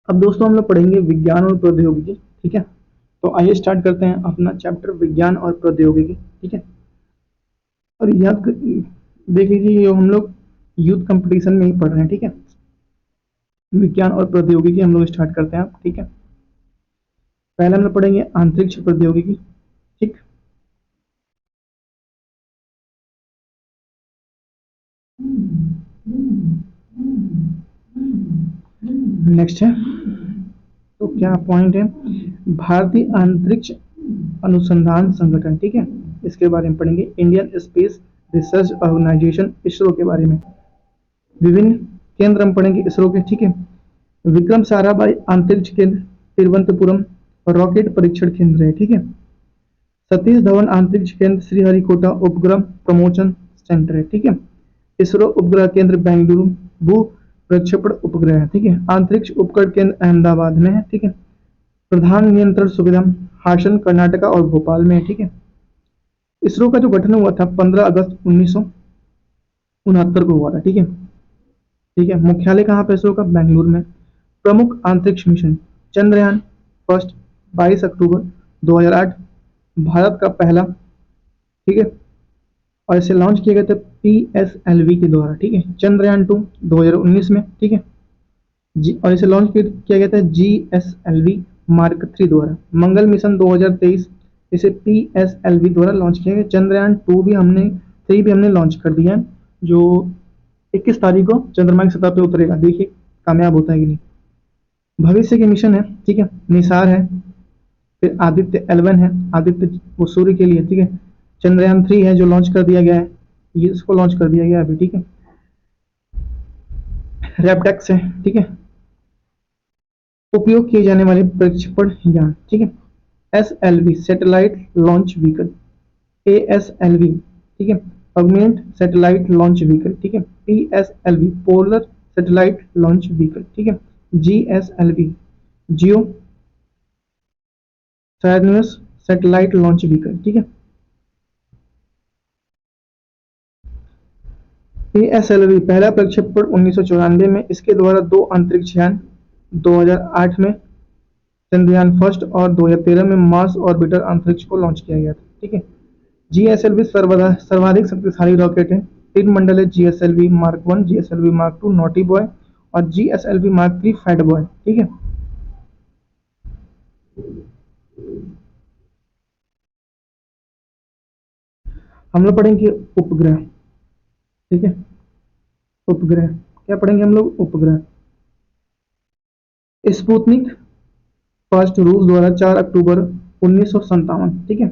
अब दोस्तों हम लोग पढ़ेंगे विज्ञान और प्रौद्योगिकी। ठीक है, तो आइए स्टार्ट करते हैं अपना चैप्टर विज्ञान और प्रौद्योगिकी। ठीक है, और याद देख लीजिए, ये हम लोग यूथ कंपटीशन में ही पढ़ रहे हैं। ठीक है, विज्ञान और प्रौद्योगिकी हम लोग स्टार्ट करते हैं। ठीक है, पहले हम लोग पढ़ेंगे अंतरिक्ष प्रौद्योगिकी। ठीक, नेक्स्ट है, तो क्या पॉइंट है, भारतीय अंतरिक्ष अनुसंधान संगठन। ठीक है, इसके बारे में पढ़ेंगे। Indian space research organisation, ISRO के बारे में। विभिन्न केंद्र हम पढ़ेंगे इसरो के। ठीक है, विक्रम साराभाई अंतरिक्ष केंद्र तिरुवनंतपुरम रॉकेट परीक्षण केंद्र है। ठीक है, सतीश धवन अंतरिक्ष केंद्र श्रीहरिकोटा उपग्रह प्रमोशन सेंटर है। ठीक है, इसरो उपग्रह केंद्र बेंगलुरु भू प्रक्षेपण उपग्रह है। ठीक है, अंतरिक्ष उपकरण केंद्र अहमदाबाद में है। ठीक है, प्रधान नियंत्रण सुविधा हासन कर्नाटका और भोपाल में है। ठीक है, इसरो का जो गठन हुआ था 15 अगस्त 1969 को हुआ था। ठीक है, मुख्यालय कहाँ पे इसरो का, बेंगलुरु में। प्रमुख अंतरिक्ष मिशन चंद्रयान फर्स्ट 22 अक्टूबर 2008 भारत का पहला। ठीक है, और इसे लॉन्च किया गया था PSLV के द्वारा। ठीक है, चंद्रयान 2 2019 में। ठीक है, और इसे लॉन्च किया गया था GSLV मार्क 3 द्वारा। मंगल मिशन 2023 इसे PSLV द्वारा लॉन्च किया गया। चंद्रयान 2 भी हमने 3 भी हमने लॉन्च कर दिया है, जो 21 तारीख को चंद्रमा की सतह पे उतरेगा। देखिए कामयाब होता है कि नहीं। भविष्य के मिशन है। ठीक है, निसार है, फिर आदित्य L1 है, आदित्य वो सूर्य के लिए। ठीक है, चंद्रयान 3 है जो लॉन्च कर दिया गया है, ये इसको लॉन्च कर दिया गया अभी। ठीक है, रैपटेक्स है। ठीक है, उपयोग किए जाने वाले प्रक्षेपण यान। ठीक है, SLV satellite launch vehicle, ASLV। ठीक है, ऑगमेंट सैटेलाइट लॉन्च व्हीकल। ठीक है, PSLV polar satellite launch vehicle. ठीक है, GSLV जियो सैटेलाइट सैटेलाइट लॉन्च व्हीकल। ठीक है, PSLV पहला प्रक्षेपण 1994 में, इसके द्वारा 2 अंतरिक्ष यान 2008 में चंद्रयान फर्स्ट और 2013 में मार्स ऑर्बिटर अंतरिक्ष को लॉन्च किया गया था। ठीक है, GSLV सर्वाधिक शक्तिशाली रॉकेट है। 3 मॉडल है, GSLV mark 1, GSLV mark 2 naughty boy और GSLV मार्क 3 फैट बॉय। ठीक है, हम लोग पढ़ेंगे उपग्रह। ठीक है, उपग्रह क्या पढ़ेंगे हम लोग, उपग्रह। स्पुतनिक फर्स्ट रूस द्वारा 4 अक्टूबर 1957। ठीक है,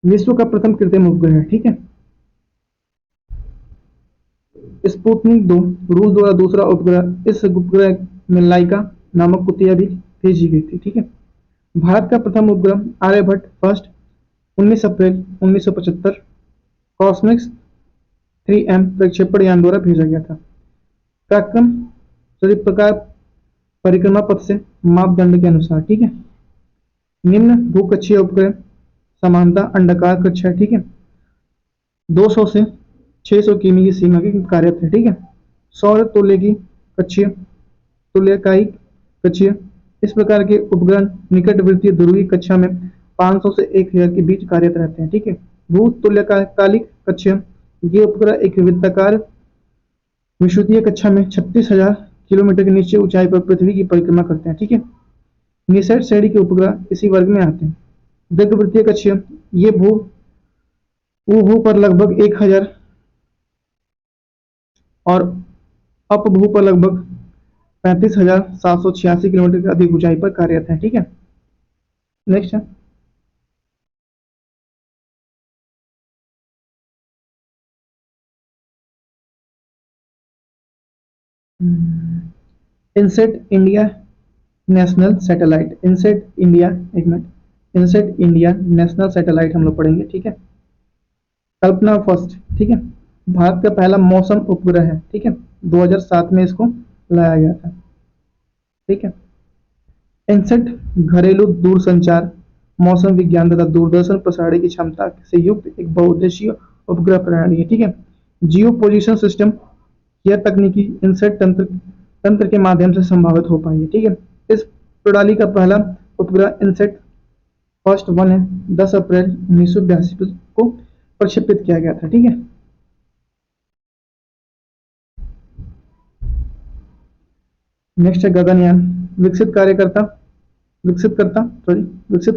विश्व का प्रथम कृत्रिम उपग्रह है। ठीक है, स्पुतनिक 2 रूस द्वारा दूसरा उपग्रह। इस उपग्रह में लाइका नामक कुतिया भी भेजी गई थी। ठीक है, भारत का प्रथम उपग्रह आर्यभट्ट फर्स्ट 19 अप्रैल 1975 कॉस्मिक्स 3M प्रक्षेपण यान द्वारा भेजा गया था। कार्यक्रम सभी प्रकार परिक्रमा पथ से मापदंड के अनुसार। ठीक है, निम्न भूकक्षीय उपग्रह समानता अंडाकार कक्षा। ठीक है, 200 से 600 किमी की सीमा के कार्यरत है। ठीक है, सौर तुल्य की कक्षीय तुल्यकालिक कक्षीय इस प्रकार के उपग्रह निकटवर्तीय ध्रुवीय कक्षा में 500 से 1000 के बीच कार्यरत रहते हैं। ठीक है, भू तुल्यकालिक कक्षीय ये उपग्रह एक विवृत्ताकार विषुवतीय कक्षा में 36,000 किलोमीटर के नीचे ऊंचाई पर पृथ्वी की परिक्रमा करते हैं। ठीक है, निसर्ग श्रेणी के उपग्रह इसी वर्ग में आते हैं। दीर्घवृत्तीय कक्षीय ये भू पर लगभग 1000 और अपभू पर लगभग 35,786 किलोमीटर की अधिक ऊंचाई पर कार्यरत है। ठीक है, नेक्स्ट है, INSAT India national satellite. INSAT India, एक minute, INSAT India national satellite हम लोग पढ़ेंगे। ठीक है, कल्पना फर्स्ट। ठीक है, भारत का पहला मौसम उपग्रह है। ठीक है, 2007 में इसको लाया गया था। ठीक है, इनसेट घरेलू दूरसंचार मौसम विज्ञान तथा दूरदर्शन प्रसारण की क्षमता से युक्त एक बहुउद्देशीय उपग्रह प्रणाली है। ठीक है, जियो पोजिशन सिस्टम यह तकनीकी इनसेट तंत्र के माध्यम से संभावित हो पाई है। ठीक है, इस प्रणाली का पहला उपग्रह इनसेट फर्स्ट वन है 10 अप्रैल 1982 को प्रक्षेपित किया गया था। ठीक है, नेक्स्ट है गगनयान। विकसित कार्यकर्ता विकसित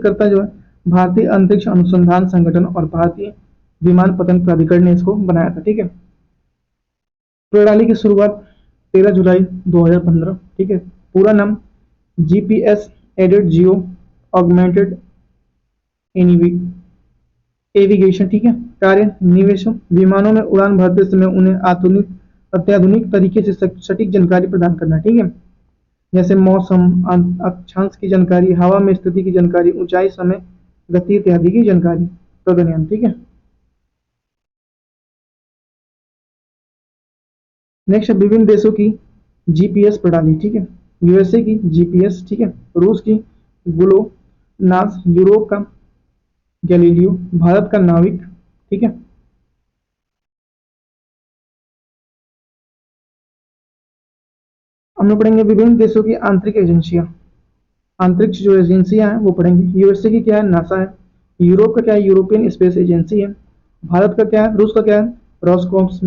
करता जो है भारतीय अंतरिक्ष अनुसंधान संगठन और भारतीय विमानपत्तन प्राधिकरण ने इसको बनाया था। ठीक है, प्रणाली की शुरुआत 13 जुलाई 2015। ठीक है, पूरा नाम जीपीएस एडेड जियो ऑगमेंटेड एविगेशन। ठीक है, कार्य निवेशों विमानों में उड़ान भरते समय उन्हें अत्याधुनिक तरीके से सटीक जानकारी प्रदान करना। ठीक है, जैसे मौसम, अक्षांश की जानकारी, हवा में स्थिति की जानकारी, ऊंचाई, समय, गति इत्यादि की जानकारी। गगनयान। ठीक है, नेक्स्ट विभिन्न देशों की जीपीएस प्रणाली। ठीक है, यूएसए की जीपीएस। ठीक है, रूस की ग्लोनास, यूरोप का गैलीलियो, भारत का नाविक। ठीक है, हम लोग पढ़ेंगे विभिन्न देशों की आंतरिक एजेंसियां, अंतरिक्ष जो एजेंसियां हैं वो पढ़ेंगे। यूएसए की क्या है, नासा है। यूरोप का क्या है, यूरोपियन स्पेस एजेंसी है। भारत का क्या है, रूस का क्या है, रॉसकॉम्स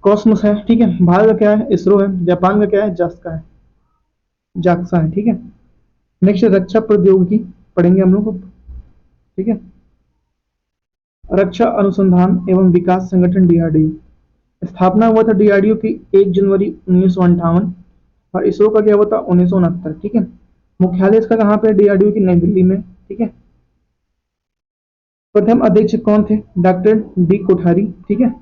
कॉस्मोस है। ठीक है, भारत का क्या है, इसरो है। जापान का क्या है, जाक्सा है। ठीक है, नेक्स्ट रक्षा प्रौद्योगिकी पढ़ेंगे हम लोग। ठीक है, रक्षा अनुसंधान एवं विकास संगठन डीआरडीओ स्थापना हुआ था डीआरडीओ की 1 जनवरी 1958 और इसरो का क्या हुआ था 1969। ठीक है, मुख्यालय इसका कहाँ पे, डीआरडीओ की नई दिल्ली में। ठीक है, प्रथम अध्यक्ष कौन थे, डॉक्टर डी कोठारी। ठीक है,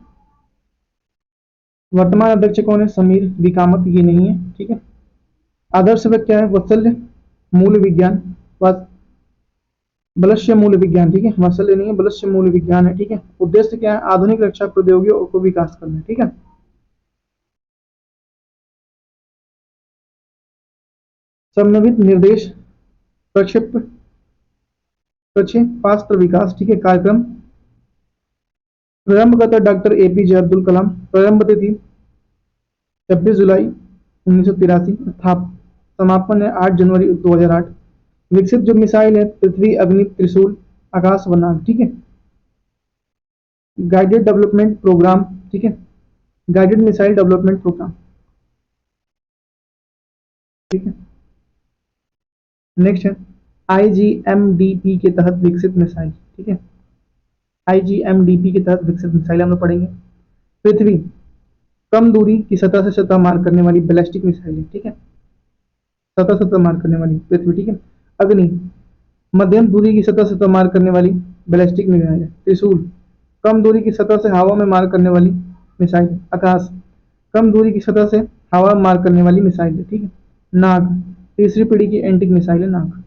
वर्तमान अध्यक्ष कौन है, समीर विकामत, ये नहीं है। ठीक है, आदर्श व्यक्ति क्या है, वत्सल्य मूल विज्ञान, बलस्य मूल विज्ञान। ठीक है, वत्सल्य नहीं है, बलस्य मूल विज्ञान है। ठीक है, उद्देश्य क्या है, आधुनिक रक्षा प्रौद्योगिकियों को विकास करना। ठीक है, समन्वित निर्देश प्रक्षेपास्त्र विकास। ठीक है, कार्यक्रम प्रारंभ करता डॉक्टर एपीजे अब्दुल कलाम। प्रारंभ तिथि 26 जुलाई 1983। समापन है 8 जनवरी 2008। विकसित जो मिसाइल है पृथ्वी, अग्नि, त्रिशूल, आकाश व नाग। ठीक है, गाइडेड डेवलपमेंट प्रोग्राम। ठीक है, गाइडेड मिसाइल डेवलपमेंट प्रोग्राम। ठीक है, नेक्स्ट है आईजीएमडीपी के तहत विकसित मिसाइल। ठीक है, आईजीएमडीपी के तहत विकसित मिसाइल हम लोग पढ़ेंगे। पृथ्वी, कम दूरी की सतह से सतह मार करने वाली बैलिस्टिक मिसाइल है। ठीक है, सतह सतह मार करने वाली पृथ्वी। ठीक है, अग्नि, मध्यम दूरी की सतह सतह मार करने वाली बैलिस्टिक मिसाइल है। त्रिशूल, कम दूरी की सतह से हवा में मार करने वाली मिसाइल है। आकाश, कम दूरी की सतह से हवा में मार करने वाली मिसाइल है। ठीक है, नाग, तीसरी पीढ़ी की एंटी मिसाइल है नाग,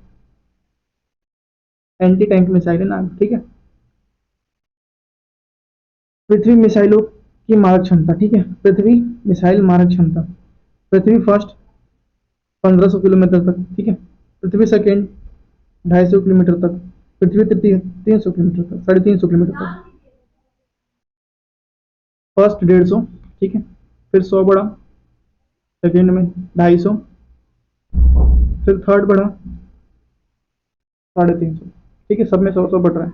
एंटी टैंक मिसाइल है नाग। ठीक है, पृथ्वी मिसाइलों की मारक क्षमता। ठीक है, पृथ्वी मिसाइल मारक क्षमता, पृथ्वी फर्स्ट 1500 किलोमीटर तक। ठीक है, पृथ्वी सेकेंड 250 किलोमीटर तक, पृथ्वी तृतीय 300 किलोमीटर तक, 350 किलोमीटर तक, फर्स्ट 150। ठीक है, फिर 100 बढ़ा, सेकेंड में 250, फिर थर्ड बढ़ा 350। ठीक है, सब में 100 100 बढ़ रहा है।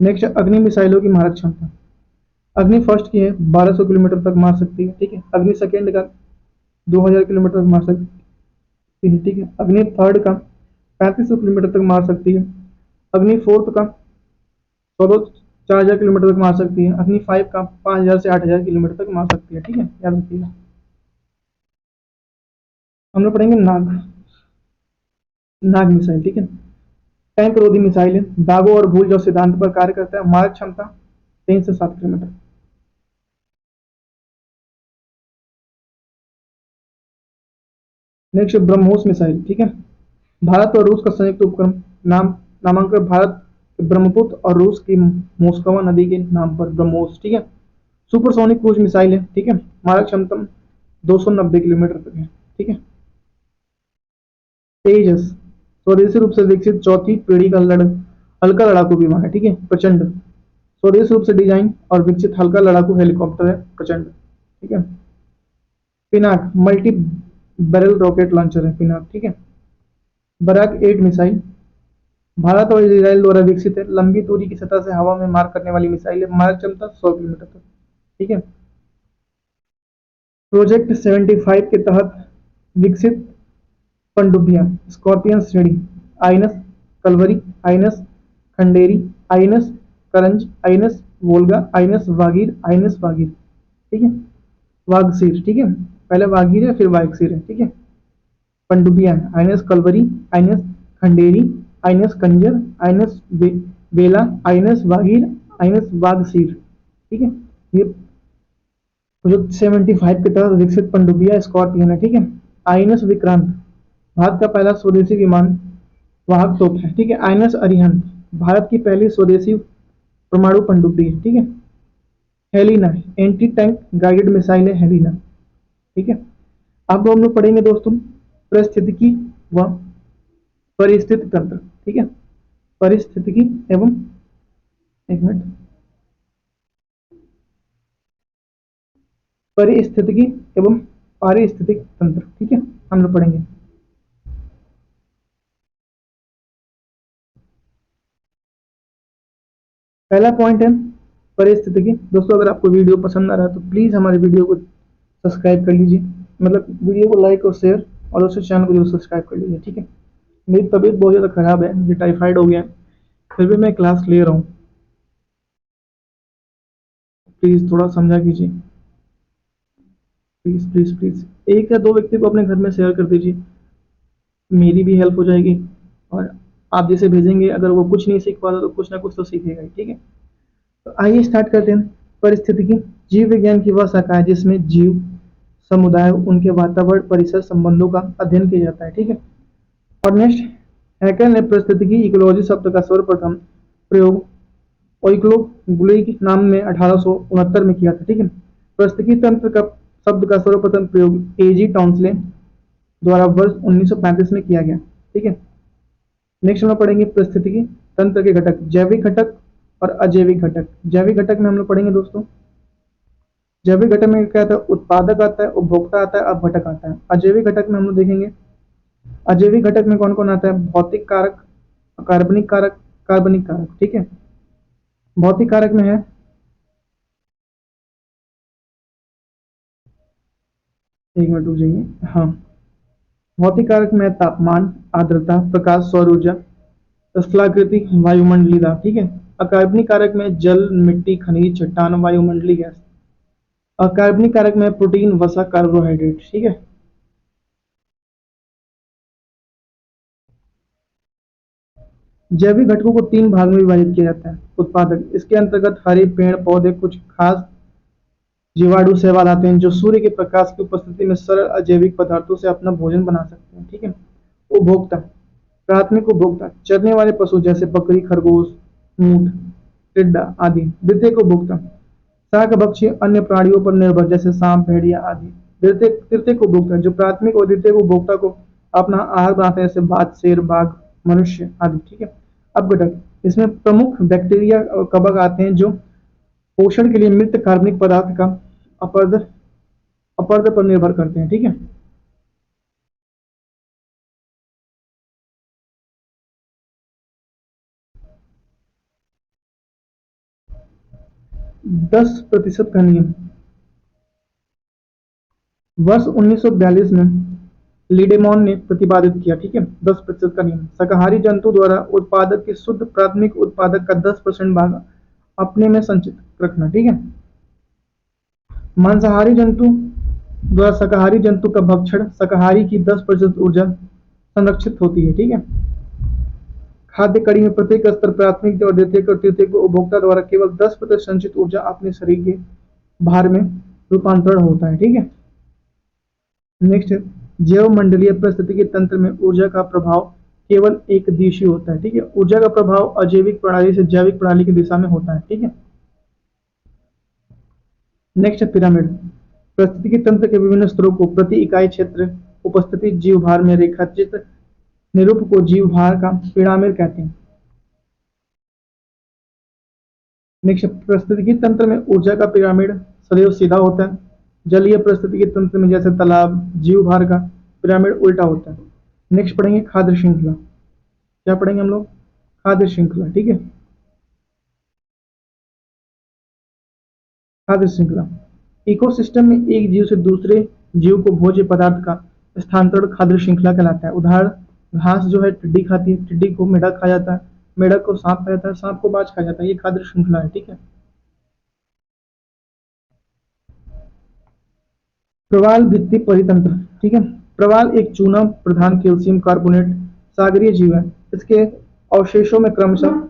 नेक्स्ट अग्नि मिसाइलों की मारक क्षमता। अग्नि फर्स्ट की है 1200 किलोमीटर तक मार सकती है। ठीक है, अग्नि सेकेंड का 2000 किलोमीटर तक मार सकती है। ठीक है, अग्नि थर्ड का 3500 किलोमीटर तक मार सकती है। अग्नि फोर्थ का 4000 किलोमीटर तक मार सकती है। अग्नि 5 का 5000 से 8000 किलोमीटर तक मार सकती है। ठीक है, याद रखिएगा। हम लोग पढ़ेंगे नाग, नाग मिसाइल। ठीक है, टैंक रोधी मिसाइल है, दागों और भूल जाओ सिद्धांत पर कार्य करता है। मारक क्षमता 3 से 7 किलोमीटर। Next BrahMos missile. ठीक है, भारत और रूस का संयुक्त उपक्रम, नामांकन भारत के ब्रह्मपुत्र और रूस की मोस्कवा नदी के नाम पर ब्रह्मोस। ठीक है, सुपरसोनिक क्रूज मिसाइल है। ठीक है, मारक क्षमता 290 किलोमीटर तक है। ठीक है, तेजस स्वदेशी रूप से विकसित चौथी पीढ़ी का हल्का लड़ाकू विमान है। ठीक है, प्रचंड स्वदेश रूप से डिजाइन और विकसित हल्का लड़ाकू हेलीकॉप्टर है प्रचंड। ठीक है। Pinaka multi barrel rocket launcher है पिनाक। ठीक है। बराक 8 मिसाइल भारत और इजराइल द्वारा विकसित है, लंबी दूरी की सतह से हवा में मार करने वाली मिसाइल है, मारक क्षमता 100 किलोमीटर तक। ठीक है। प्रोजेक्ट 75 के तहत विकसित पनडुब्बियां स्कॉर्पियन श्रेणी आइनस कलवरी, आइनस खंडेरी, आइनस करंज, आइनस वोल्गा, आइनस वागीर, आइनस वागीर। ठीक है। वागसीर। ठीक है। पहले वागीर है फिर वागसीर है। ठीक है। पनडुब्बियां आइनस कलवरी, आइनस खंडेरी, आइनस कंजर, आइनस बेला, आइनस वागीर, आइनस वागसीर। ठीक है। ये प्रोजेक्ट 75 के तहत विकसित पनडुब्बिया स्कॉर्पियन है। ठीक है। आइनस विक्रांत भारत का पहला स्वदेशी विमान वाहक तोप है। ठीक है। आइनस अरिहंत भारत की पहली स्वदेशी परमाणु पनडुब्बी है। ठीक है। Helina anti tank guided missile है हेलिना। ठीक है। अब हम लोग पढ़ेंगे दोस्तों परिस्थितिकी व परिस्थिति तंत्र। ठीक है। परिस्थितिकी एवं एक मिनट परिस्थितिकी एवं पारिस्थितिक तंत्र। ठीक है। हम लोग पढ़ेंगे। पहला पॉइंट है परिस्थितिकी। दोस्तों अगर आपको वीडियो पसंद आ रहा है तो प्लीज हमारे वीडियो को सब्सक्राइब कर लीजिए, मतलब वीडियो को लाइक और शेयर और उससे चैनल को जरूर सब्सक्राइब कर लीजिए। ठीक है। मेरी तबीयत बहुत ज़्यादा खराब है, मुझे टाइफाइड हो गया है, फिर भी मैं क्लास ले रहा हूँ, प्लीज़ थोड़ा समझा कीजिए। प्लीज़ प्लीज़ प्लीज़ एक या दो व्यक्ति को अपने घर में शेयर कर दीजिए, मेरी भी हेल्प हो जाएगी और आप जैसे भेजेंगे अगर वो कुछ नहीं सीख पाता तो कुछ ना कुछ तो सीखेगा ही। ठीक है। तो आइए स्टार्ट करते हैं। परिस्थितिकी जीव विज्ञान की वह शाखा है जिसमें जीव समुदाय उनके वातावरण परिसर संबंधों का अध्ययन किया जाता है। ठीक है। और नेक्स्ट हैकेल ने परिस्थितिकी इकोलॉजी शब्द का सर्वप्रथम प्रयोग ओइक्लो गुलेक नाम में 1869 में किया था। ठीक है। परिस्थितिकी तंत्र का शब्द का सर्वप्रथम प्रयोग एजी टॉन्सले द्वारा वर्ष 1935 में किया गया। ठीक है। नेक्स्ट हम लोग पढ़ेंगे परिस्थितिकी तंत्र के घटक जैविक घटक और अजैविक घटक। जैविक घटक में हम लोग पढ़ेंगे दोस्तों, जैविक घटक में क्या आता है, उत्पादक आता है, उपभोक्ता आता है, अपघटक आता है। अजैविक घटक में हम लोग देखेंगे अजैविक घटक में कौन कौन आता है, भौतिक कारक, कार्बनिक कारक, कार्बनिक कारक। ठीक है। भौतिक कारक में है, एक मिनट रुक जाइए, हाँ, भौतिक कारक में तापमान, आर्द्रता, प्रकाश, सौर ऊर्जा, स्थलाकृति, वायुमंडलीय दाब। ठीक है। अकार्बनिक कारक में जल, मिट्टी, खनिज, चट्टान, वायुमंडलीय गैस। अकार्बनिक कारक में प्रोटीन, वसा, कार्बोहाइड्रेट। ठीक है। जैविक घटकों को 3 भाग में विभाजित किया जाता है। उत्पादक, इसके अंतर्गत हरे पेड़ पौधे, कुछ खास जीवाणु शैवाल आते हैं जो सूर्य के प्रकाश की उपस्थिति में सरल अजैविक पदार्थों से अपना भोजन बना सकते हैं। ठीक है। उपभोक्ता, प्राथमिक उपभोक्ता चरने वाले पशु जैसे बकरी, खरगोश, ऊंट, टिड्डा आदि। द्वितीयक उपभोक्ता शाकभक्षी अन्य प्राणियों पर निर्भर जैसे सांप, भेड़िया आदि। तृतीयक उपभोक्ता जो प्राथमिक और द्वितीयक उपभोक्ता को अपना आहार बनाते हैं जैसे बाघ, शेर, बाघ, मनुष्य आदि। ठीक है। अपघटक, इसमें प्रमुख बैक्टीरिया और कवक आते हैं जो पोषण के लिए मृत कार्बनिक पदार्थ का अपरदन अपरदन पर निर्भर करते हैं। ठीक है। 10% का नियम वर्ष 1942 में लीडेमॉन ने प्रतिपादित किया। ठीक है। 10% का नियम शाकाहारी जंतु द्वारा उत्पादक के शुद्ध प्राथमिक उत्पादक का 10% भाग अपने में संचित रखना। ठीक है। मांसाहारी जंतु द्वारा शाकाहारी जंतु का भक्षण शाकाहारी की 10% ऊर्जा संरक्षित होती है। ठीक है। खाद्य कड़ी में प्रत्येक स्तर प्राथमिक और द्वितीयक और तृतीयक उपभोक्ता द्वारा केवल 10% संचित ऊर्जा अपने शरीर के भार में रूपांतरण होता है। ठीक है। नेक्स्ट जैव मंडलीय परिस्थितिकी तंत्र में ऊर्जा का प्रभाव केवल एक दिशीय होता है। ठीक है। ऊर्जा का प्रभाव अजैविक प्रणाली से जैविक प्रणाली की दिशा में होता है। ठीक है। नेक्स्ट पिरामिड परिस्थितिकी तंत्र के विभिन्न स्तरों को प्रति इकाई क्षेत्र उपस्थिति जीव भार में रेखाचित निरूप को जीव भार का पिरामिड कहते हैं। नेक्स्ट, पारिस्थितिकी तंत्र में ऊर्जा का पिरामिड सदैव सीधा होता है। जलीय पारिस्थितिकी तंत्र में जैसे तालाब, जीव भार का पिरामिड उल्टा होता है। नेक्स्ट पढ़ेंगे खाद्य श्रृंखला। क्या पढ़ेंगे हम लोग? खाद्य श्रृंखला। ठीक है, खाद्य श्रृंखला इकोसिस्टम में एक जीव से दूसरे जीव को भोज्य पदार्थ का स्थानांतरण खाद्य श्रृंखला कहलाता है। उदाहरण, घास जो है टिड्डी खाती है, टिड्डी को मेढक खा जाता है, मेढक को सांप खा जाता है, सांप को बाज खा जाता है। ये खाद्य श्रृंखला है। ठीक है, प्रवाल भित्ति परितंत्र। ठीक है, प्रवाल एक चूना प्रधान कैल्शियम कार्बोनेट सागरीय जीव है। इसके अवशेषों में क्रमशः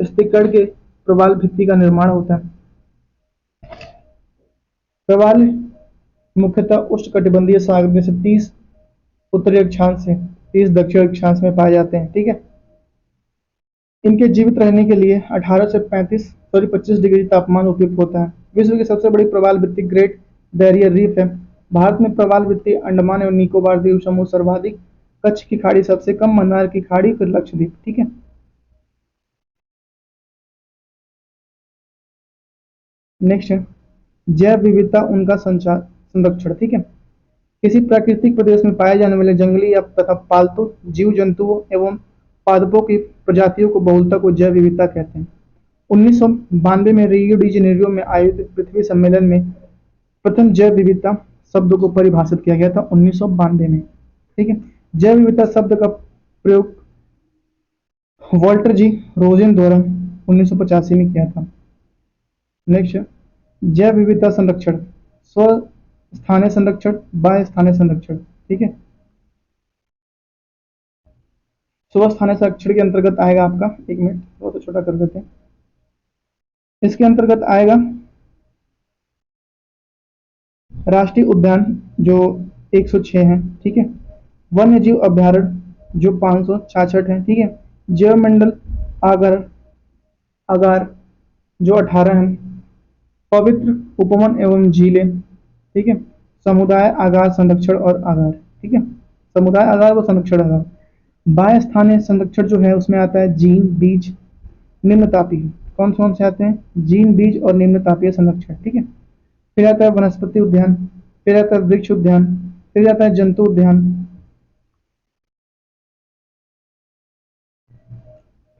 स्थिरीकरण के प्रवाल भित्ति का निर्माण होता है। प्रवाल मुख्यतः उष्णकटिबंधीय सागर में से 30 उत्तरी अक्षांश से 30 दक्षिण अक्षांश में पाए जाते हैं। ठीक है, इनके जीवित रहने के लिए 18 से 25 डिग्री तापमान उपयुक्त होता है। विश्व की सबसे बड़ी प्रवाल भित्ति ग्रेट बैरियर रीफ है। भारत में प्रवाल भित्ति अंडमान एवं निकोबार द्वीप समूह सर्वाधिक, कच्छ की खाड़ी सबसे कम, मन्नार की खाड़ी, फिर लक्षद्वीप। ठीक है, नेक्स्ट है जैव विविधता उनका संरक्षण। ठीक है, किसी प्राकृतिक प्रदेश में पाए जाने वाले जंगली या तथा पालतू जीव जंतुओं एवं पादपों की प्रजातियों को बहुलता को जैव विविधता कहते हैं। 1992 में रियो डी जेनेरियो में आयोजित पृथ्वी सम्मेलन में प्रथम जैव विविधता शब्द को परिभाषित किया गया था 1992 में। ठीक है, जैव विविधता शब्द का प्रयोग वॉल्टर जी रोजेन द्वारा 1985 में किया था। नेक्स्ट, जैव विविधता संरक्षण, स्व स्थानीय संरक्षण, बाह्य स्थानीय संरक्षण। ठीक है, स्व स्थानीय संरक्षण के अंतर्गत आएगा आपका, एक मिनट बहुत छोटा कर देते हैं, इसके अंतर्गत आएगा राष्ट्रीय उद्यान जो 106 है। ठीक है, वन्य जीव अभ्यारण्य जो 566 है। ठीक है, जैव मंडल आगर आगार जो 18 है। पवित्र उपवन एवं झीलें। ठीक है, समुदाय आगार संरक्षण और आगार। ठीक है, समुदाय आगार व संरक्षण आगार। बाह्य स्थानीय संरक्षण जो है उसमें आता है जीन, बीज, निम्न तापीय। कौन से आते हैं? जीन, बीज और निम्न तापीय संरक्षण। ठीक है, फिर आता है वनस्पति उद्यान, फिर आता है वृक्ष उद्यान, फिर आता है जंतु उद्यान,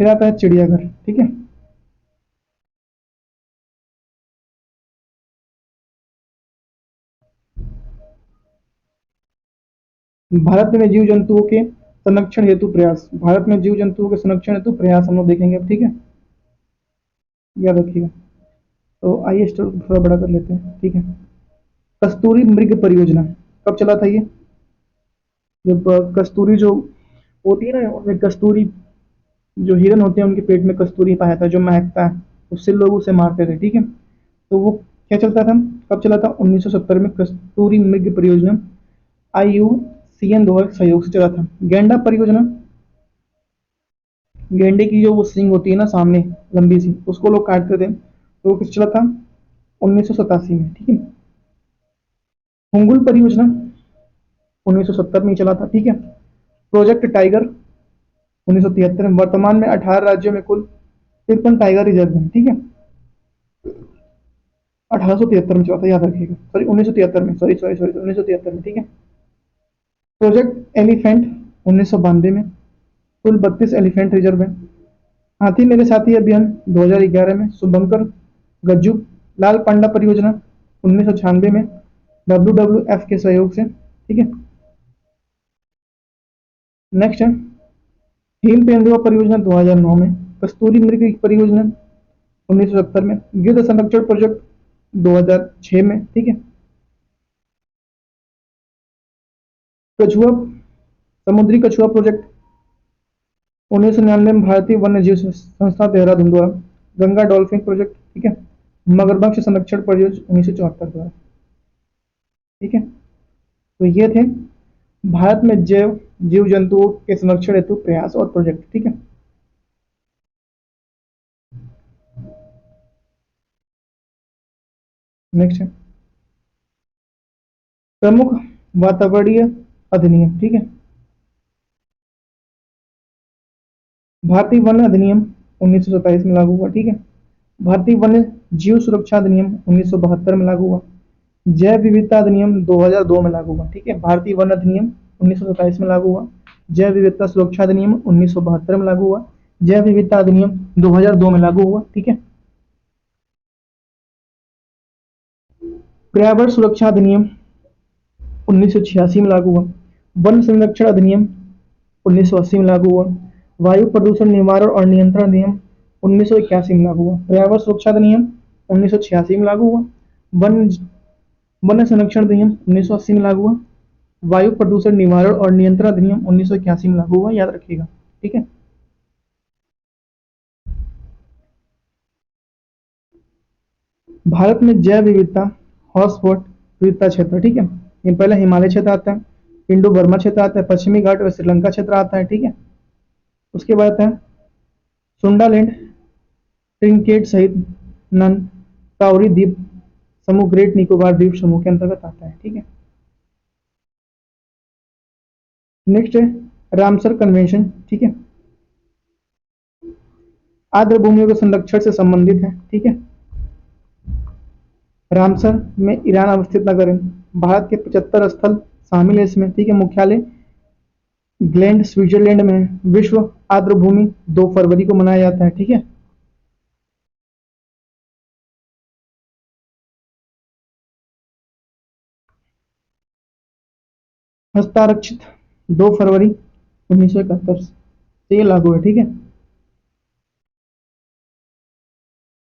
फिर आता है चिड़ियाघर। ठीक है, भारत में जीव जंतुओं के संरक्षण हेतु प्रयास। भारत में जीव जंतुओं के संरक्षण हेतु प्रयास हम लोग देखेंगे अब। ठीक है, याद रखिएगा। तो आइए स्टोर थोड़ा बड़ा कर लेते हैं। ठीक है, कस्तूरी मृग परियोजना कब चला था ये? जब कस्तूरी जो होती है ना, उनमें कस्तूरी जो हिरन होते हैं उनके पेट में कस्तूरी पाया था जो महकता है, उससे लोग उसे मारते थे। ठीक है, तो वो क्या चलता था, कब चला था? 1970 में कस्तूरी मृग परियोजना IUCN द्वारा सहयोग से चला था। गेंडा परियोजना, गेंडे की जो वो सींग होती है ना सामने लंबी सी, उसको लोग काटते थे, तो वो किस चला था? 1987 में। ठीक है, हुंगुल परियोजना 1970 में ही चला था। ठीक है, प्रोजेक्ट टाइगर 1973 में। वर्तमान में 18 राज्यों में कुल 53 टाइगर रिजर्व है। ठीक है, 1873 में चला था, याद रखिएगा। सॉरी 1973 में, सॉरी 1973 में। ठीक है, प्रोजेक्ट एलिफेंट 1992 में, कुल 32 एलिफेंट रिजर्व है। हाथी मेरे साथी अभियान 2011 में, शुभंकर गज्जू। लाल पांडा परियोजना 1996 में WWF के सहयोग से। ठीक है, नेक्स्ट है हिम तेंदुआ परियोजना 2009 में, कस्तूरी मृग परियोजना 1970 में, गिद्ध संरक्षण प्रोजेक्ट 2006 में। ठीक है, कछुआ समुद्री कछुआ प्रोजेक्ट 1999 में, भारतीय वन्य जीव संस्था देहरादून द्वारा। Ganga dolphin project. ठीक है, मगरमच्छ संरक्षण परियोजना 1974 द्वारा। ठीक है, तो ये थे भारत में जैव जीव जंतुओं के संरक्षण हेतु प्रयास और प्रोजेक्ट। ठीक है, नेक्स्ट है प्रमुख वातावरणीय अधिनियम। ठीक है, भारतीय वन अधिनियम 1927 में लागू हुआ। ठीक है, भारतीय वन्य जीव सुरक्षा अधिनियम 1972 में लागू हुआ। जैव विविधता अधिनियम 2002 में लागू हुआ। ठीक है, भारतीय वन अधिनियम 1927 में लागू हुआ। जैव विविधता सुरक्षा अधिनियम 1972 में लागू हुआ। जैव विविधता अधिनियम 2002 में लागू हुआ। ठीक है, पर्यावरण सुरक्षा अधिनियम 1986 में लागू हुआ। वन संरक्षण अधिनियम 1980 में लागू हुआ। वायु प्रदूषण निवारण और नियंत्रण अधिनियम 1981 में लागू हुआ। पर्यावरण सुरक्षा अधिनियम 1986 में लागू हुआ। वन वन संरक्षण अधिनियम 1980 में लागू हुआ। वायु प्रदूषण निवारण और नियंत्रण अधिनियम 1981 में लागू हुआ, याद रखिएगा। ठीक है, भारत में जैव विविधता हॉटस्पॉट विविधता क्षेत्र। ठीक है, ये पहले हिमालय क्षेत्र आता है, इंडो बर्मा क्षेत्र आता है, पश्चिमी घाट और श्रीलंका क्षेत्र आता है। ठीक है, उसके बाद आता है सुंडालैंड ट्रिंकेट सहित नन काउरी द्वीप समूह ग्रेट निकोबार द्वीप समूह के अंतर्गत आता है। ठीक है, नेक्स्ट है रामसर कन्वेंशन। ठीक है, आर्द्र भूमियों के संरक्षण से संबंधित है। ठीक है, रामसर में ईरान अवस्थित नगर है। भारत के 75 स्थल शामिल है इसमें। ठीक है, मुख्यालय ग्लैंड स्विट्जरलैंड में है। विश्व आर्द्र भूमि 2 फरवरी को मनाया जाता है। ठीक है, हस्ताक्षरित 2 फरवरी 1971 से ये लागू है। ठीक है,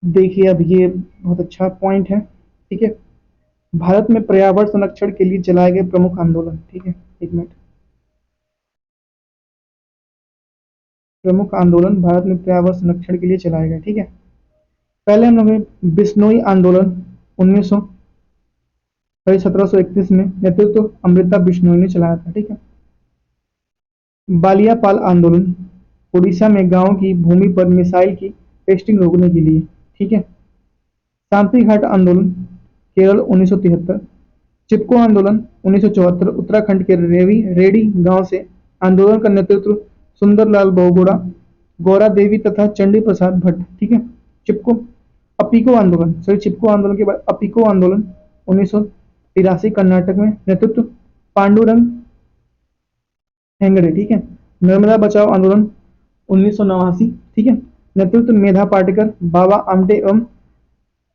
देखिए अब ये बहुत अच्छा पॉइंट है। ठीक है, भारत में पर्यावरण संरक्षण के लिए चलाए गए प्रमुख आंदोलन। ठीक है, एक मिनट, प्रमुख आंदोलन भारत में पर्यावरण संरक्षण के लिए चलाए गए। ठीक है, पहले हम लोग बिश्नोई आंदोलन 1731 में नेतृत्व अमृता बिश्नोई ने चलाया था। ठीक है, बालियापाल आंदोलन उड़ीसा में गांव की भूमि पर मिसाइल की टेस्टिंग रोकने के लिए। ठीक है, शांति घाट आंदोलन केरल 1973। चिपको आंदोलन 1974 उत्तराखंड के रेडी गांव से। आंदोलन का नेतृत्व सुंदरलाल बहुगुणा, गौरा देवी तथा चंडी प्रसाद भट्ट। ठीक है, चिपको अपीको आंदोलन, सॉरी चिपको आंदोलन के बाद अपीको आंदोलन 1983 कर्नाटक में। नेतृत्व पांडुरंग हेगड़े। ठीक है, नर्मदा बचाओ आंदोलन 1989। ठीक है, नेतृत्व मेधा पाटकर, बाबा आमटे एवं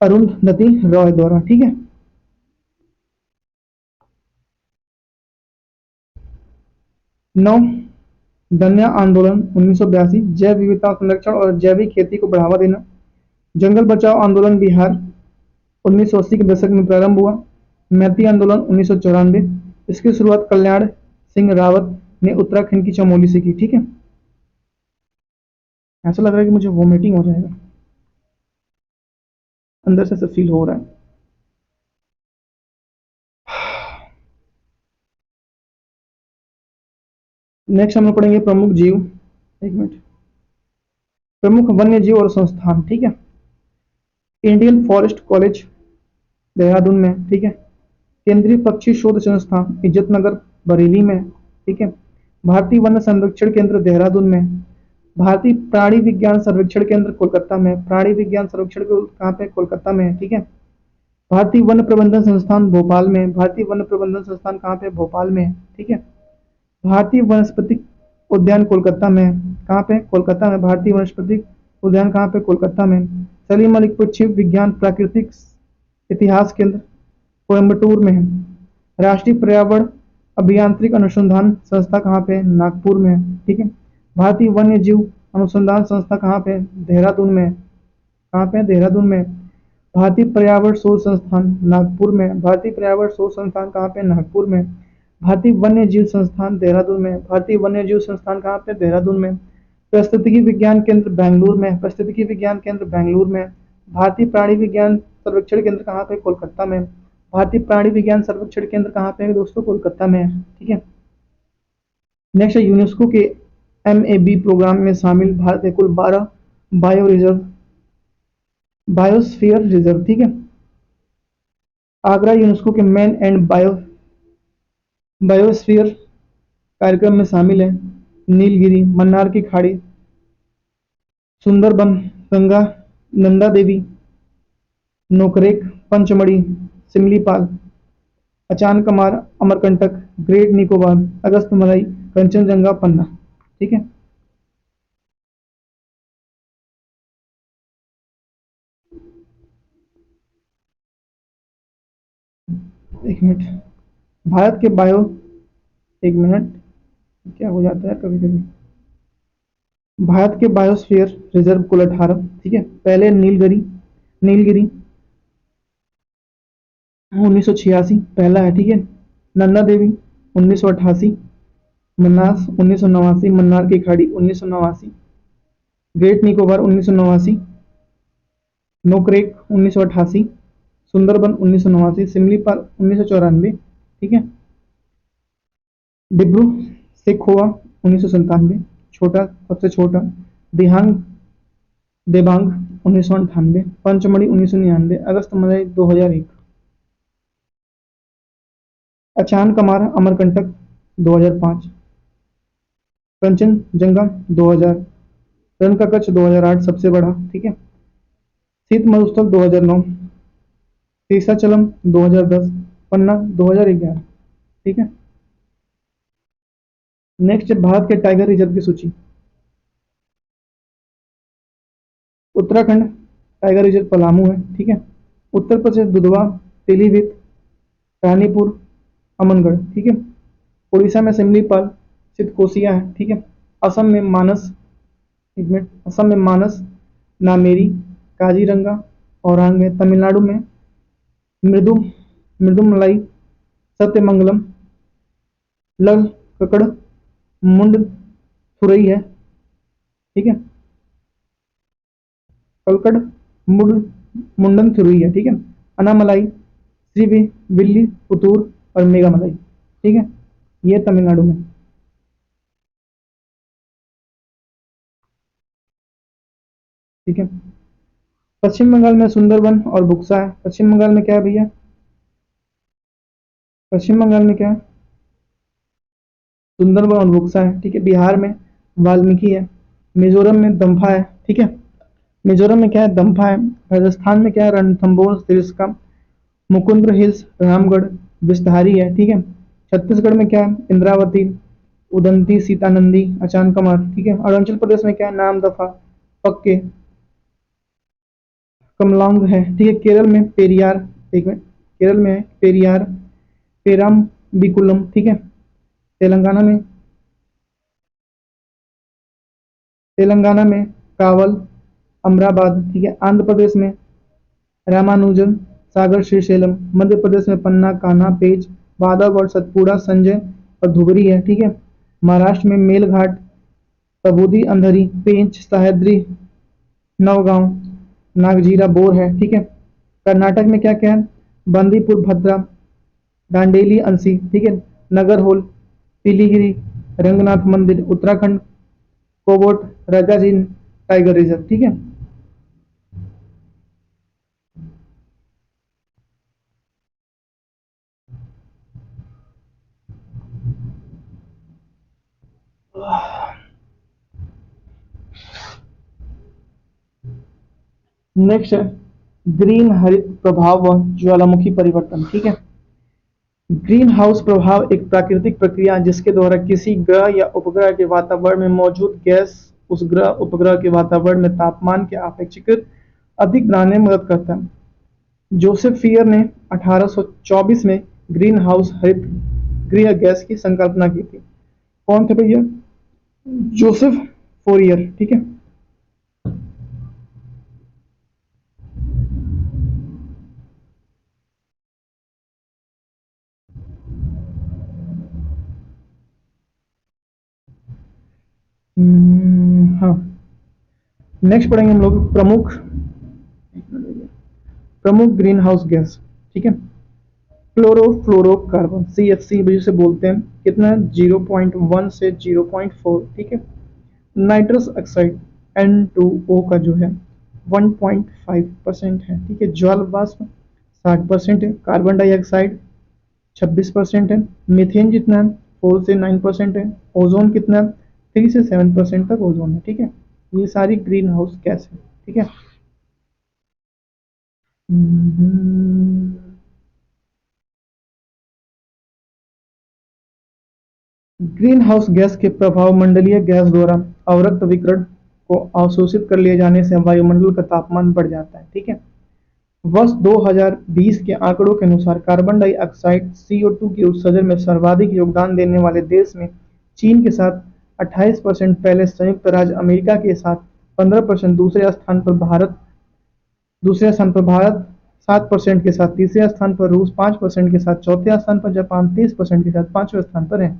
अरुंधति रॉय द्वारा। ठीक है, नौ धन्या आंदोलन 1982 जैव विविधता संरक्षण और जैविक खेती को बढ़ावा देना। जंगल बचाओ आंदोलन बिहार 1980 के दशक में प्रारंभ हुआ। मैती आंदोलन 1994, इसकी शुरुआत कल्याण सिंह रावत ने उत्तराखंड की चमोली से की। ठीक है, ऐसा लग रहा है कि मुझे वोमिटिंग हो जाएगा, अंदर से फील हो रहा है। नेक्स्ट हम लोग पढ़ेंगे प्रमुख जीव। एक मिनट, प्रमुख वन्य जीव और संस्थान। ठीक है, इंडियन फॉरेस्ट कॉलेज देहरादून में। ठीक है, केंद्रीय पक्षी शोध संस्थान इज्जतनगर बरेली में। ठीक है, भारतीय वन संरक्षण केंद्र देहरादून में। भारतीय प्राणी विज्ञान सर्वेक्षण केंद्र कोलकाता में। प्राणी विज्ञान सर्वेक्षण कहाँ पे? कोलकाता में है। ठीक है, भारतीय वन प्रबंधन संस्थान भोपाल में। भारतीय वन प्रबंधन संस्थान कहाँ पे? भोपाल में। ठीक है, भारतीय वनस्पतिक उद्यान कोलकाता में। कहाँ पे? कोलकाता में। भारतीय वनस्पतिक उद्यान कहाँ पे? कोलकाता में। सलीम अली पक्षी विज्ञान प्राकृतिक इतिहास केंद्र कोयम्बटूर में है। राष्ट्रीय पर्यावरण अभियांत्रिक अनुसंधान संस्था कहाँ पे? नागपुर में है। ठीक है, भारतीय वन्य जीव अनुसंधान संस्था कहाँ पे? देहरादून में। कहाँ पे? देहरादून में। भारतीय पर्यावरण शोध संस्थान नागपुर में। भारतीय पर्यावरण शोध संस्थान कहाँ पे? नागपुर में। भारतीय वन्य जीव संस्थान देहरादून में। भारतीय वन्य जीव संस्थान कहाँ पे? देहरादून में। पारिस्थितिकी विज्ञान केंद्र बेंगलुरु में। पारिस्थितिकी विज्ञान केंद्र बेंगलुरु में। भारतीय प्राणी विज्ञान सर्वेक्षण केंद्र कहाँ पे? कोलकाता में। भारतीय प्राणी विज्ञान सर्वेक्षण केंद्र कहाँ पे है दोस्तों? कोलकाता में है। ठीक है, नेक्स्ट है यूनेस्को के MAB प्रोग्राम में शामिल भारत के कुल 12 बायो रिजर्व बायोस्फीयर रिजर्व। ठीक है, आगरा यूनेस्को के मैन एंड बायोस्फीयर कार्यक्रम में शामिल है। नीलगिरी, मन्नार की खाड़ी, सुंदरबन, गंगा नंदा देवी, नोकरेक, पंचमढ़ी, सिमलीपाल, अचानकमार, अमरकंटक, ग्रेट निकोबार, अगस्तमलई, कंचनजंगा, पन्ना। ठीक है। एक मिनट। भारत के बायो, एक मिनट, क्या हो जाता है कभी कभी। भारत के बायोस्फीयर रिजर्व कुल 18। ठीक है। पहले नीलगिरी, नीलगिरी 1986 पहला है। ठीक है। नंदा देवी 1988, मन्नास 1989, मन्नार की खाड़ी 1989, ग्रेट निकोबार 1989, नोकरेक 1988, सुंदरबन 1989, सिमलीपाल 1994। ठीक है। डिब्रू सेखोवा 1997, छोटा, सबसे छोटा। दिहांग देबांग 1998, पंचमढ़ी 1999, अगस्त मलय 2001, अचान कमार अमरकंटक 2005, कंचनजंगा 2000, रन का कच्छ 2008 सबसे बड़ा। ठीक है। शीत मरुस्थल 2009, तीसाचलम 2010, पन्ना 2011। ठीक है। नेक्स्ट, भारत के टाइगर रिजर्व की सूची। उत्तराखंड टाइगर रिजर्व पलामू है। ठीक है। उत्तर प्रदेश दुधवा, पीलीभीत, रानीपुर, अमनगढ़। ठीक है। उड़ीसा में सिमलीपाल, चितकोसिया है। ठीक है। असम में मानस, एक मिनट, असम में मानस, नामेरी, काजीरंगा, औरांग है। तमिलनाडु में मृदु, मृदुमलाई, सत्यमंगलम, लल ककड़, मुंड थुरई है। ठीक है। कलकड़, मुंड, मुंडन थुरई है। ठीक है। अनामलाई, श्री विल्ली, पुतूर और मेघामलाई। ठीक है। ये तमिलनाडु में। ठीक है। पश्चिम बंगाल में सुंदरबन और बुक्सा है। पश्चिम बंगाल में क्या है भैया? पश्चिम बंगाल में क्या है? सुंदरबन और बुक्सा है। ठीक है। बिहार में वाल्मीकि है। मिजोरम में दम्फा है। ठीक है। मिजोरम में क्या है? दम्फा है। राजस्थान में क्या है? रणथंबोर तिरस्का, मुकुंद्र हिल्स, रामगढ़, विस्तारी है। ठीक है। छत्तीसगढ़ में क्या है? इंद्रावती, उदंती, सीतानंदी, अचान कमार। ठीक है। अरुणाचल प्रदेश में क्या है? नाम दफा, पक्के, कमलांग है। ठीक है। केरल में पेरियार, एक मिनट, केरल में है पेरियार, पेराम बिकुलम। ठीक है। तेलंगाना में, तेलंगाना में कावल, अमराबाद। ठीक है। आंध्र प्रदेश में रामानुजन, सागर, श्रीशैलम। मध्य प्रदेश में पन्ना, कान्हा, पेच, बांधवगढ़, सतपुड़ा, संजय और धुबरी है। ठीक है। महाराष्ट्र में मेलघाट, प्रबुद्धि, अंधरी, पेंच, सह्याद्री, नवगांव, नागजीरा, बोर है। ठीक है। कर्नाटक में क्या क्या है? बंदीपुर, भद्रा, दांडेली, अंसी। ठीक है। नगरहोल, पीलीगिरी, रंगनाथ मंदिर। Uttarakhand cobot, Rajaji tiger reserve. ठीक है। नेक्स्ट है ग्रीन हरित प्रभाव व ज्वालामुखी परिवर्तन। ठीक है। ग्रीन हाउस प्रभाव एक प्राकृतिक प्रक्रिया है जिसके द्वारा किसी ग्रह या उपग्रह के वातावरण में मौजूद गैस उस ग्रह उपग्रह के वातावरण में तापमान के अपेक्षाकृत अधिक बनाने में मदद करता है। जोसेफ फियर ने 1824 में ग्रीन हाउस हरित गृह गैस की संकल्पना की थी। कौन थे भैया? Joseph Fourier. ठीक है। हाँ। नेक्स्ट पढ़ेंगे हम लोग प्रमुख, प्रमुख ग्रीन हाउस गैस। ठीक है। क्लोरोफ्लोरोकार्बन, CFC जिसे बोलते हैं, कितना? 0.1 से 0.4। ठीक है। नाइट्रस ऑक्साइड, N2O का जो है 1.5% है। ठीक है। ज्वाल वाष्प 60% है। कार्बन डाइऑक्साइड 26% है। मीथेन जितना है 4 से 9% है। ओजोन कितना है? 3 से 7% तक ओजोन है। ठीक है। ये सारी ग्रीन हाउस गैस है। ठीक है। ग्रीन हाउस गैस के प्रभाव मंडलीय गैस द्वारा अवरक्त विकिरण को अवशोषित कर लिए जाने से वायुमंडल का तापमान बढ़ जाता है। ठीक है। वर्ष 2020 के आंकड़ों के अनुसार कार्बन डाइऑक्साइड CO2 के उत्सर्जन में सर्वाधिक योगदान देने वाले देश में चीन के साथ 28%, पहले संयुक्त राज्य अमेरिका के साथ 15%, दूसरे स्थान पर भारत 7% के साथ, तीसरे स्थान पर रूस 5% के साथ, चौथे स्थान पर जापान 30% के साथ, पांचवें स्थान पर है।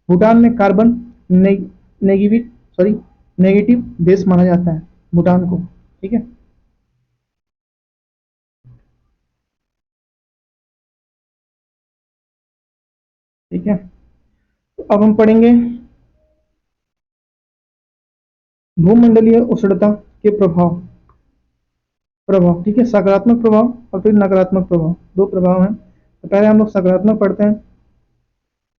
भूटान में कार्बन नेगेटिव नेगेटिव देश माना जाता है भूटान को। ठीक है। ठीक है, तो अब हम पढ़ेंगे भूमंडलीय उष्णता के प्रभाव। ठीक है, सकारात्मक प्रभाव और फिर नकारात्मक प्रभाव, दो प्रभाव हैं। तो पहले हम लोग सकारात्मक पढ़ते हैं।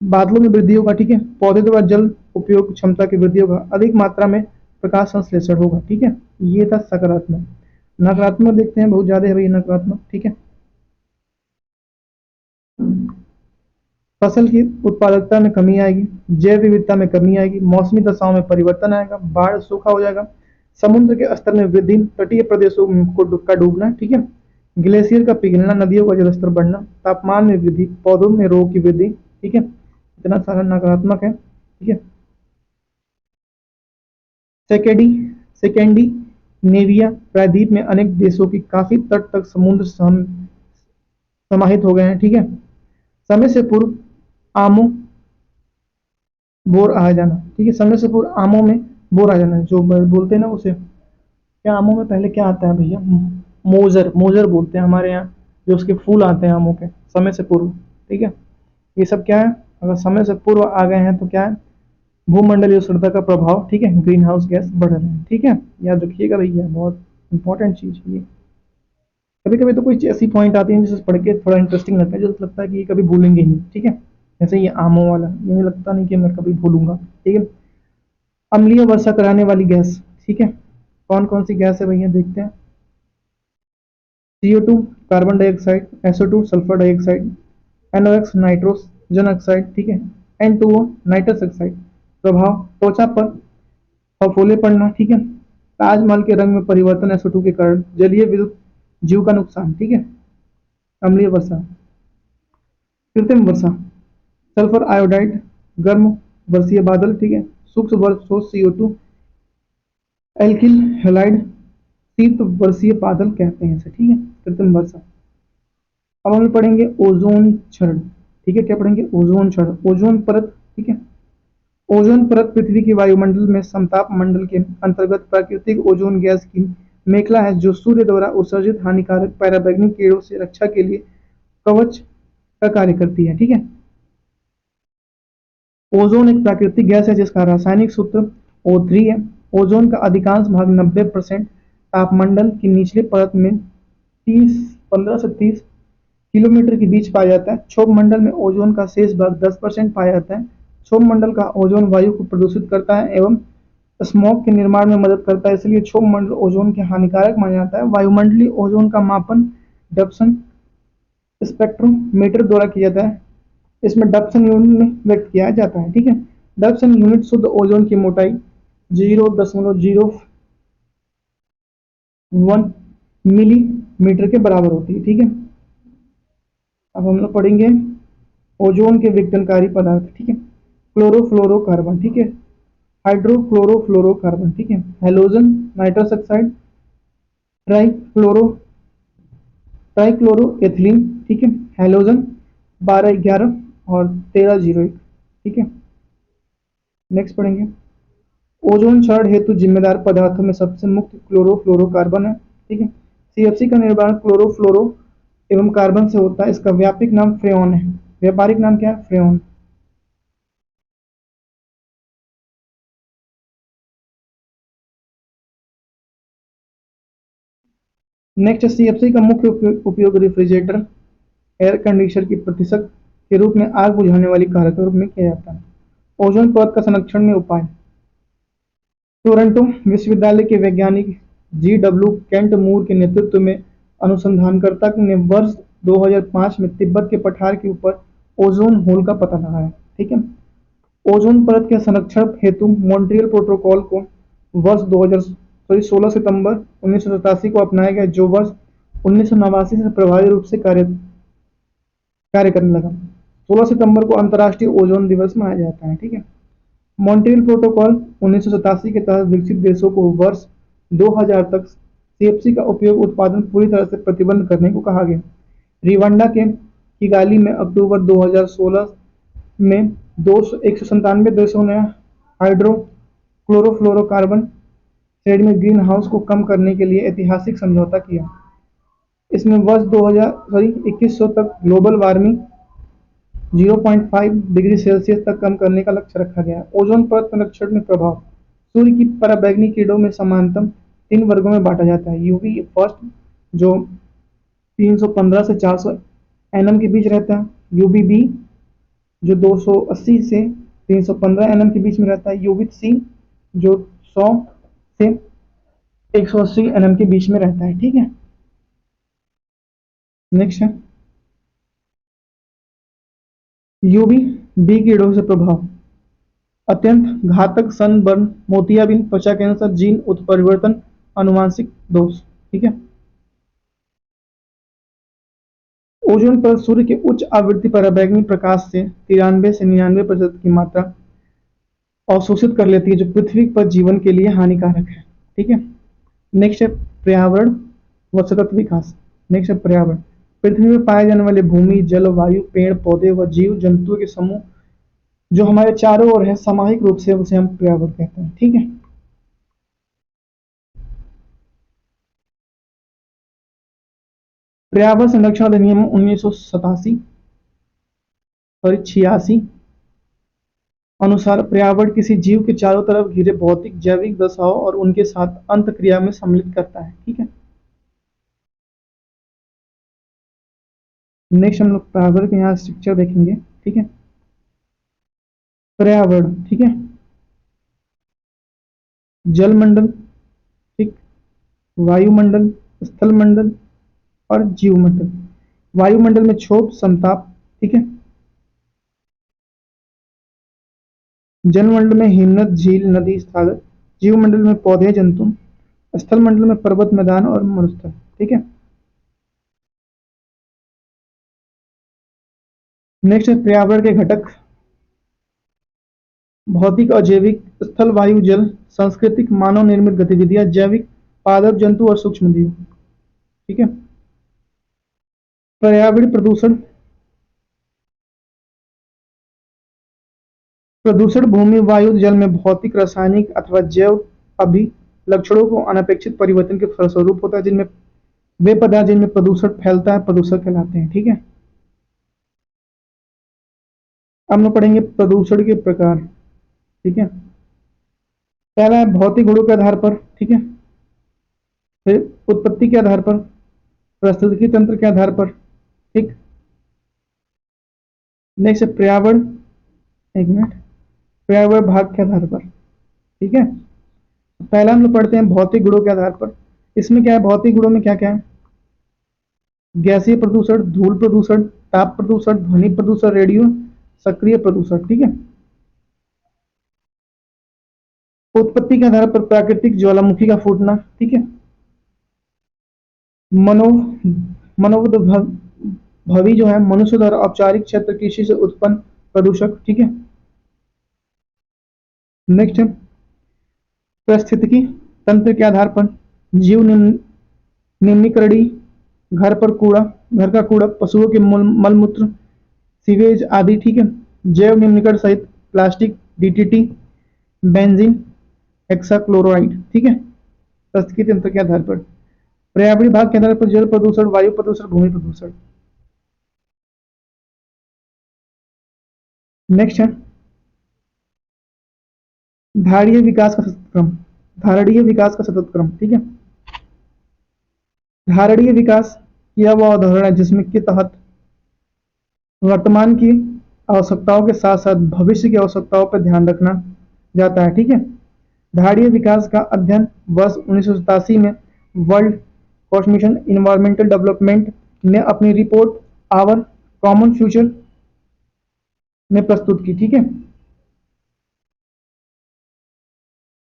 बादलों में वृद्धि होगा। ठीक है, पौधे द्वारा जल उपयोग क्षमता की वृद्धि होगा, अधिक मात्रा में प्रकाश संश्लेषण होगा। ठीक है, ये था सकारात्मक। नकारात्मक देखते हैं, बहुत ज्यादा है भाई नकारात्मक। ठीक है, फसल की उत्पादकता में कमी आएगी, जैव विविधता में कमी आएगी, मौसमी दशाओं में परिवर्तन आएगा, बाढ़ सूखा हो जाएगा, समुद्र के स्तर में वृद्धि, तटीय प्रदेशों का डूबना। ठीक है, ग्लेशियर का पिघलना, नदियों का जलस्तर बढ़ना, तापमान में वृद्धि, पौधों में रोग की वृद्धि। ठीक है, इतना सारा नकारात्मक है। ठीक है, सेकेंडी सेकेंडी नेविया प्रायद्वीप में अनेक देशों की काफी तट तक समुद्र समाहित हो गए हैं। ठीक है, समय से पूर्व आमों बोर आ जाना। ठीक है, समय से पूर्व आमों में बोर आ जाना, जो बोलते हैं ना उसे, क्या आमों में पहले क्या आता है भैया, मोजर, मोजर बोलते हैं हमारे यहाँ, जो उसके फूल आते हैं आमों के समय से पूर्व। ठीक है, ये सब क्या है, अगर समय से पूर्व आ गए हैं तो क्या है, भूमंडलीय उष्णता का प्रभाव। ठीक है, ग्रीन हाउस गैस बढ़ रहे हैं। ठीक है, याद रखिएगा भैया, बहुत इंपॉर्टेंट चीज है ये। कभी कभी तो कोई ऐसी पॉइंट आती है जिसे पढ़ के थोड़ा इंटरेस्टिंग लगता है, जो लगता है कि ये कभी भूलेंगे ही नहीं। ठीक है, जैसे ये आमों वाला, मुझे लगता नहीं कि मैं कभी भूलूंगा। ठीक है, अम्लीय वर्षा कराने वाली गैस। ठीक है, कौन कौन सी गैस है भैया, देखते हैं। CO2 carbon dioxide, SO2 sulphur dioxide, NOx nitrogen oxide. ठीक है, N2O नाइट्रस ऑक्साइड। प्रभाव त्वचा पर फफोले पड़ना। ठीक है, ताजमहल के रंग में परिवर्तन SO2 के कारण, जलीय विद्युत जीव का नुकसान। ठीक है, अम्लीय वर्षा। कृत्रिम वर्षा, सल्फर आयोडाइड, गर्म वर्षीय बादल। ठीक है, सूक्ष्म वर्षा CO2, एल्किल हेलाइड, शीत वर्षीय बादल कहते हैं इसे। ठीक है, कृत्रिम वर्षा। अब हम पढ़ेंगे ओजोन क्षरण। ठीक है, क्या पढ़ेंगे, ओजोन क्षरण, ओजोन परत। ठीक है, ओजोन परत पृथ्वी के वायुमंडल में समताप मंडल के अंतर्गत प्राकृतिक ओजोन गैस की मेखला है, जो सूर्य द्वारा उत्सर्जित हानिकारक पराबैंगनी किरणों से रक्षा के लिए कवच का कार्य करती है। ठीक है, ओजोन एक प्राकृतिक गैस है जिसका रासायनिक सूत्र O3 है। ओजोन का अधिकांश भाग 90% तापमंडल की निचली परत में 15 से 30 किलोमीटर के बीच पाया जाता है। क्षोभ मंडल में ओजोन का शेष भाग 10% पाया जाता है। क्षोभ मंडल का ओजोन वायु को प्रदूषित करता है एवं स्मॉग के निर्माण में मदद करता है, इसलिए क्षोभ मंडल ओजोन के हानिकारक माना जाता है। वायुमंडलीय ओजोन का मापन डप्सन स्पेक्ट्रोमीटर द्वारा किया जाता है। इसमें डप्सन यूनिट में व्यक्त किया जाता है। ठीक है, डप्सन यूनिट शुद्ध ओजोन की मोटाई 0.001 मिलीमीटर के बराबर होती है। ठीक है, अब हम लोग पढ़ेंगे ओजोन के विघटनकारी पदार्थ। ठीक है, क्लोरोफ्लोरोकार्बन। ठीक है, हाइड्रोक्लोरोफ्लोरोकार्बन। ठीक है, halogen nitrous oxide, trichloro trichloroethylene. ठीक है, हेलोजन 1211 और 1301। ठीक है, नेक्स्ट पढ़ेंगे ओजोन क्षरण हेतु जिम्मेदार पदार्थों में सबसे मुख्य क्लोरोफ्लोरोकार्बन है। ठीक है, CFC का निर्माण क्लोरोफ्लोरो एवं कार्बन से होता है। इसका व्यापक नाम फ्रेऑन है। व्यापारिक नाम क्या है, फ्रेऑन। नेक्स्ट, CFC का मुख्य उपयोग रेफ्रिजरेटर, एयर कंडीशनर की प्रतिशत के रूप में आग बुझाने वाली कारक के रूप में किया जाता है। ओजोन परत का संरक्षण में उपाय, टोरंटो विश्वविद्यालय के वैज्ञानिक GW केंट मूर के नेतृत्व में अनुसंधानकर्ता ने वर्ष 2005 में तिब्बत के पठार के ऊपर ओजोन होल का पता लगाया। ठीक है। ओजोन परत के संरक्षण हेतु मॉन्ट्रियल प्रोटोकॉल को वर्ष 16 सितंबर 1987 को अपनाया गया, जो वर्ष 1989 से प्रभावी रूप से कार्य करने लगा। 16 सितंबर को अंतर्राष्ट्रीय ओजोन दिवस मनाया जाता है। ठीक है। मॉन्ट्रियल प्रोटोकॉल 1987 के तहत विकसित देशों को वर्ष 2000 तक सीएफसी का उपयोग उत्पादन पूरी तरह से प्रतिबंध करने को कहा गया। रिवांडा के किगाली में अक्टूबर 2016 में 197 देशों ने हाइड्रोक्लोरोफ्लोरोकार्बन श्रेणी में ग्रीन हाउस को कम करने के लिए ऐतिहासिक समझौता किया। इसमें वर्ष 2100 तक ग्लोबल वार्मिंग 0.5 डिग्री सेल्सियस तक कम करने का लक्ष्य रखा गया। ओजोन परत संरक्षण में प्रभाव। सूर्य की पराबैंगनी किरणों में समानतम 3 वर्गों में बांटा जाता है। यूवी फर्स्ट जो 315 से 400 एनएम के बीच रहता है। यूवी बी जो 280 से 315 एनएम के बीच में रहता है। यूवी सी जो 100 से 180 एनएम के बीच में रहता है। ठीक है। नेक्स्ट है यूवी बी किरणों से प्रभाव। अत्यंत घातक सनबर्न, मोतियाबिंद, त्वचा कैंसर, जीन उत्परिवर्तन, आनुवंशिक दोष। ठीक है। ओजोन परत सूर्य के उच्च आवृत्ति पराबैंगनी प्रकाश से 93 से 99% की मात्रा अवशोषित कर लेती है, जो पृथ्वी पर जीवन के लिए हानिकारक है। ठीक है। नेक्स्ट है पर्यावरण व सतत विकास। नेक्स्ट है पर्यावरण। पृथ्वी में पाए जाने वाले भूमि, जल, वायु, पेड़ पौधे व जीव जंतुओं के समूह जो हमारे चारों ओर है, सामाजिक रूप से उसे हम पर्यावरण कहते हैं। ठीक है। पर्यावरण संरक्षण अधिनियम 1986 अनुसार पर्यावरण किसी जीव के चारों तरफ घिरे भौतिक जैविक दशाओं और उनके साथ अंतःक्रिया में सम्मिलित करता है। ठीक है। नेक्स्ट हम लोग पर्यावरण के यहाँ स्ट्रक्चर देखेंगे। ठीक है। पर्यावरण। ठीक है। जलमंडल, ठीक, वायुमंडल, स्थलमंडल और जीवमंडल। वायुमंडल में क्षोभ, समताप। ठीक है। जलमंडल में हिमनद, झील, नदी, सागर। जीवमंडल में पौधे, जंतु। स्थलमंडल में पर्वत, मैदान और मरुस्थल। ठीक है। नेक्स्ट है पर्यावरण के घटक। भौतिक और जैविक, स्थल, वायु, जल, सांस्कृतिक, मानव निर्मित गतिविधियां, जैविक, पादप जंतु और सूक्ष्म जीव। ठीक है। पर्यावरणीय प्रदूषण। प्रदूषण भूमि, वायु, जल में भौतिक, रासायनिक अथवा जैव अभिलक्षणों को अनपेक्षित परिवर्तन के फलस्वरूप होता है, जिनमें वे पदार्थ जिनमें प्रदूषण फैलता है प्रदूषक कहलाते हैं। ठीक है। अब हम पढ़ेंगे प्रदूषण के प्रकार। ठीक है। पहला है भौतिक गुणों के आधार पर। ठीक है। फिर उत्पत्ति के आधार पर, पारिस्थितिकी तंत्र के आधार पर। ठीक। नेक्स्ट है पर्यावरण, एक मिनट, पर्यावरण भाग के आधार पर। ठीक है। पहला हम लोग पढ़ते हैं भौतिक गुणों के आधार पर। इसमें क्या है, भौतिक गुणों में क्या क्या है? गैसीय प्रदूषण, धूल प्रदूषण, ताप प्रदूषण, ध्वनि प्रदूषण, रेडियो सक्रिय प्रदूषण। ठीक है। उत्पत्ति के आधार पर प्राकृतिक ज्वालामुखी का फूटना। ठीक है। मनो मनोभवी जो है मनुष्य द्वारा औपचारिक क्षेत्र कृषि से उत्पन्न प्रदूषक। ठीक है। नेक्स्ट है पारिस्थितिकी तंत्र के आधार पर जीव निम्नीकरणी, घर का कूड़ा, पशुओं के मलमूत्र, सीवेज आदि। ठीक है। जैव निम्नीकरण सहित प्लास्टिक, डीटीटी, बेंजीन, हेक्साक्लोराइड। ठीक है। पारिस्थितिकी तंत्र के आधार पर पर्यावरणीय भाग के आधार पर जल प्रदूषण, वायु प्रदूषण, भूमि प्रदूषण। नेक्स्ट है धारणीय विकास का सतत क्रम। धारणीय विकास का सतत क्रम। ठीक है। धारणीय विकास यह वह अवधारणा है जिसमें के तहत वर्तमान की आवश्यकताओं के साथ साथ भविष्य की आवश्यकताओं पर ध्यान रखना जाता है। ठीक है। धारणीय विकास का अध्ययन वर्ष 1987 में world for mission environmental development ने अपनी रिपोर्ट आवर कॉमन फ्यूचर में प्रस्तुत की। ठीक है,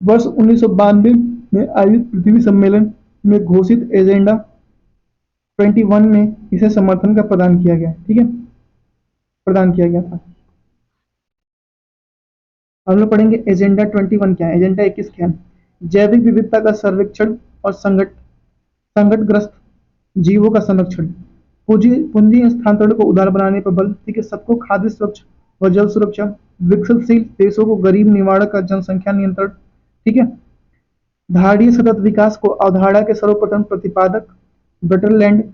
वर्ष 1992 में आयोजित पृथ्वी सम्मेलन में घोषित एजेंडा 21 में इसे समर्थन का प्रदान किया गया। ठीक है, प्रदान किया गया था। हम लोग पढ़ेंगे एजेंडा 21 क्या है, एजेंडा 21 क्या है। जैविक विविधता का सर्वेक्षण और संकटग्रस्त जीवों का संरक्षण, पूंजी पूंजी स्थानांतरण को उदार बनाने पर बल। ठीक है, सबको खाद्य सुरक्षा व जल सुरक्षा, विकसनशील देशों को गरीब निवारण का जनसंख्या नियंत्रण। ठीक है, धारणीय सतत विकास को अवधारणा के सर्वप्रथम प्रतिपादक ब्रटरलैंड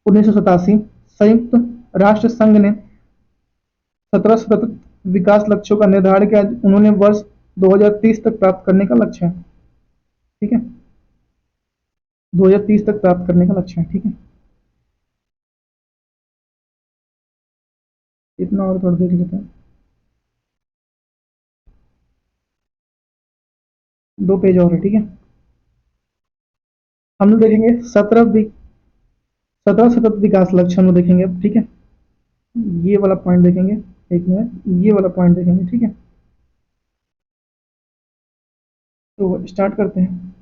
1987। संयुक्त राष्ट्र संघ ने 17 सतत विकास लक्ष्यों का निर्धारण किया, उन्होंने वर्ष 2030 तक प्राप्त करने का लक्ष्य है। ठीक है, 2030 तक प्राप्त करने का लक्ष्य है। ठीक है, इतना और थोड़ा देख लेते हैं, 2 पेज और है। ठीक है, हम लोग देखेंगे 17 सतत विकास लक्ष्य हम लोग देखेंगे अब। ठीक है, ये वाला पॉइंट देखेंगे, एक मिनट, ये वाला पॉइंट देखेंगे। ठीक है, तो स्टार्ट करते हैं।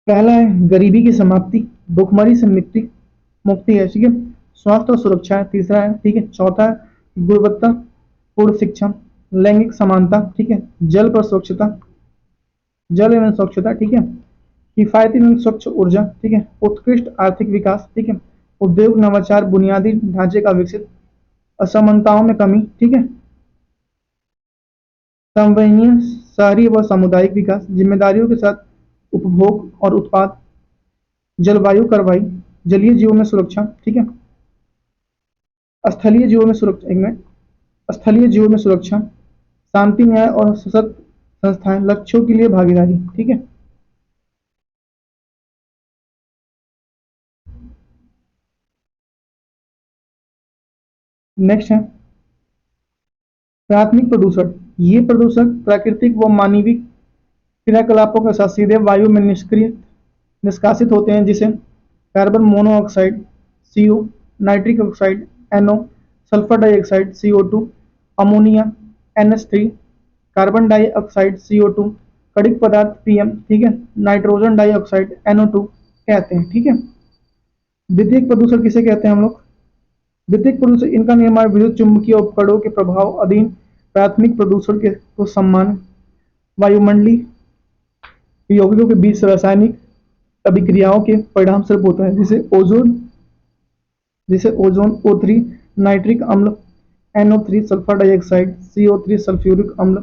पहला है गरीबी की समाप्ति, भुखमरी से मुक्ति है। ठीक है, स्वास्थ्य और सुरक्षा है तीसरा है। ठीक है, चौथा है गुणवत्तापूर्ण शिक्षा, लैंगिक समानता। ठीक है, जल पर स्वच्छता, जल एवं स्वच्छता। ठीक है, किफायती एवं स्वच्छ ऊर्जा। ठीक है, उत्कृष्ट आर्थिक विकास। ठीक है, उद्योग नवाचार, बुनियादी ढांचे का विकसित, असमानताओं में कमी। ठीक है, संवहनीय शहरी व सामुदायिक विकास, जिम्मेदारियों के साथ उपभोग और उत्पाद, जलवायु कार्रवाई, जलीय जीवों में सुरक्षा। ठीक है, स्थलीय जीवों में सुरक्षा, एक मिनट, स्थलीय जीवों में सुरक्षा, शांति न्याय और सशक्त संस्थाएं, लक्ष्यों के लिए भागीदारी। ठीक है, नेक्स्ट है प्राथमिक प्रदूषण। ये प्रदूषक प्राकृतिक व मानवीय क्रियाकलापों के साथ सीधे वायु में निष्कासित होते हैं, जिसे carbon monoxide CO, nitric oxide NO, sulphur dioxide CO2, ammonia NH3, carbon dioxide CO2, कड़िक पदार्थ PM। ठीक है, नाइट्रोजन डाइऑक्साइड NO2 कहते हैं। ठीक है, द्वितीयक प्रदूषण किसे कहते हैं हम लोग, द्वितीयक प्रदूषण इनका निर्माण विद्युत चुंबकीय उपकरणों के प्रभाव अधीन प्राथमिक प्रदूषण के को सम्मान वायुमंडलीय यौगिकों के बीच रासायनिक अभिक्रियाओं के परिणाम स्वरूप होता है, जिसे ओजोन O3, नाइट्रिक अम्ल NO3, sulphur dioxide CO3, sulphuric अम्ल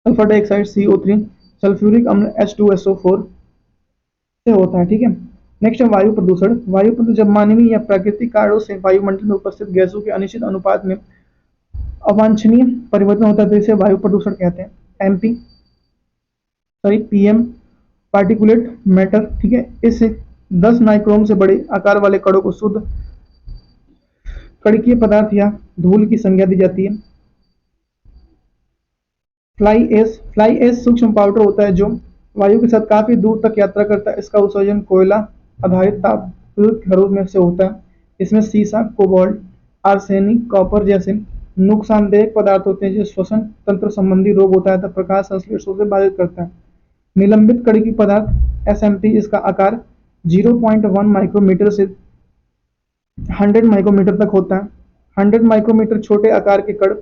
सल्फर डाइऑक्साइड CO3, सल्फ्यूरिक अम्ल H2SO4 से होता है। ठीक है, नेक्स्ट है वायु प्रदूषण। वायु प्रदूषण जब मानवीय या प्राकृतिक कारणों से वायुमंडल में उपस्थित गैसों के अनिश्चित अनुपात में अवांछनीय परिवर्तन होता है, तो इसे वायु प्रदूषण कहते हैं। PM particulate matter. ठीक है, इससे 10 माइक्रोन से बड़े आकार वाले कणों को शुद्ध कणिकीय पदार्थ या धूल की संज्ञा दी जाती है। फ्लाई एश सूक्ष्म पाउडर होता है जो वायु के साथ काफी दूर तक यात्रा करता है। इसका उत्सर्जन कोयला आधारित ताप घरों में से होता है। इसमें सीसा, कोबाल्ट, आर्सेनिक, कॉपर जैसे नुकसानदेह पदार्थ होते हैं, जो श्वसन तंत्र संबंधी रोग होता है तथा प्रकाश संश्लेषण से बाधित करता है। निलंबित कणिकीय पदार्थ SMP, इसका आकार 0.1 माइक्रोमीटर से 100 माइक्रोमीटर तक होता है। 100 माइक्रोमीटर छोटे आकार के कण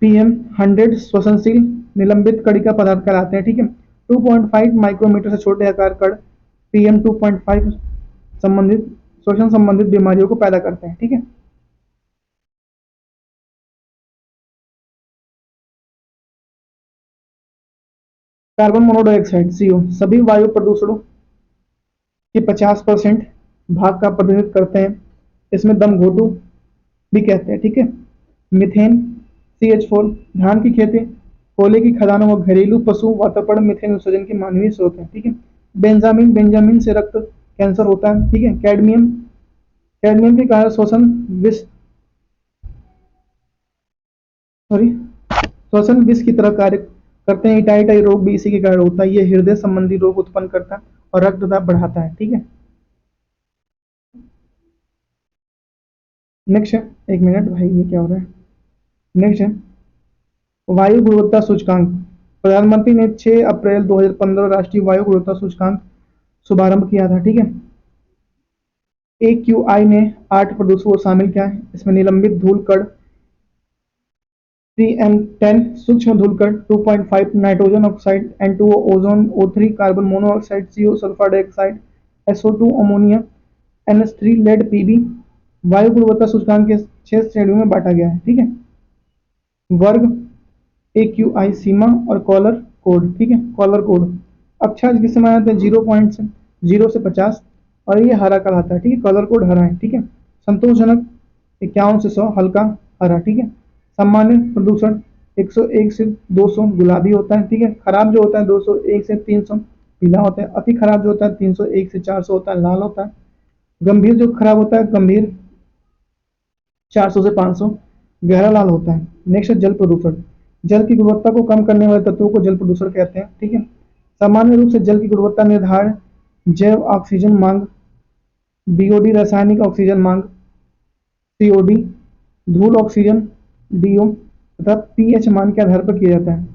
PM100 श्वसनशील निलंबित कणिका पदार्थ कहलाते हैं। ठीक है, 2.5 माइक्रोमीटर से छोटे आकार कण PM2.5 संबंधित श्वसन संबंधित बीमारियों को पैदा करते हैं। ठीक है, कार्बन मोनोऑक्साइड CO सभी वायु प्रदूषणों के 50% भाग का प्रतिनिधित्व करते हैं। इसमें दम घोटू भी कहते हैं। ठीक है, मीथेन CH4, धान की खेती, कोयले की खदानों व घरेलू पशु वातावरण मीथेन उत्सर्जन के मानवीय स्रोत है। ठीक है, बेंजामिन से रक्त कैंसर होता है। ठीक है, कैडमियम के कारण श्वसन विष की तरह कार्य करते हैं। इटाई रोग भी इसी के कारण होता है, ये हृदय संबंधी रोग उत्पन्न करता है और रक्तदाब बढ़ाता है। ठीक है, नेक्स्ट है, एक मिनट भाई ये क्या हो रहा है। नेक्स्ट है वायु गुणवत्ता सूचकांक। प्रधानमंत्री ने 6 अप्रैल 2015 राष्ट्रीय वायु गुणवत्ता सूचकांक शुभारंभ किया था। ठीक है, AQI ने 8 प्रदूषकों को शामिल किया है। इसमें निलंबित धूल कण, PM10 सूक्ष्म धूलकण, 2.5 nitrogen oxide, N2O ozone, O3 carbon monoxide, CO sulphur dioxide, SO2 ammonia, NH3 lead, PB वायु गुणवत्ता सूचकांक के 6 श्रेणियों में बांटा गया है। ठीक है, वर्ग, AQI सीमा और कॉलर कोड। ठीक है, कॉलर कोड अक्षांश किससे माना जाता है, 0 से 50 और ये हरा कहलाता है। ठीक है, कलर कोड हरा है। ठीक है, संतोषजनक 51 से 100 हल्का हरा। ठीक है, सामान्य प्रदूषण 101 से 200 गुलाबी होता है। ठीक है, खराब जो होता है 201 से 300 पीला होता है। अति खराब जो होता है 301 से 400 होता है, लाल होता है। गंभीर जो खराब होता है गंभीर 400 से 500 गहरा लाल होता है। नेक्स्ट है जल प्रदूषण। जल की गुणवत्ता को कम करने वाले तत्वों को जल प्रदूषण कहते हैं। ठीक है, सामान्य रूप से जल की गुणवत्ता निर्धारण जैव ऑक्सीजन मांग, BOD रासायनिक ऑक्सीजन मांग, COD धूल ऑक्सीजन, DO तथा pH मान के आधार पर किया जाता है।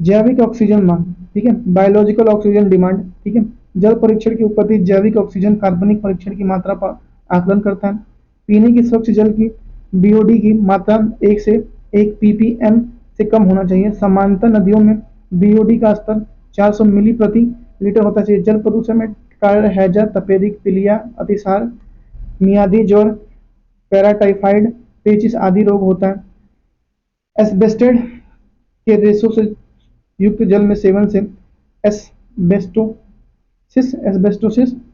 जैविक ऑक्सीजन मांग, ठीक है, बायोलॉजिकल ऑक्सीजन डिमांड। ठीक है, जल परीक्षण की उत्पत्ति जैविक ऑक्सीजन कार्बनिक परीक्षण की मात्रा पर आकलन करता है। पीने की स्वच्छ जल की BOD की मात्रा 1 से 1 ppm से कम होना चाहिए। सामान्यतः नदियों में BOD का स्तर 400 मिली प्रति लीटर होता चाहिए। जल प्रदूषण में कारण हैजा, तपेदिक, पीलिया, अतिसार, मियादी ज्वर, पैराटाइफाइड, पेचिस आदि रोग होता है। एस्बेस्टेड के रेशों से युक्त जल में सेवन से एस्बेस्टोसिस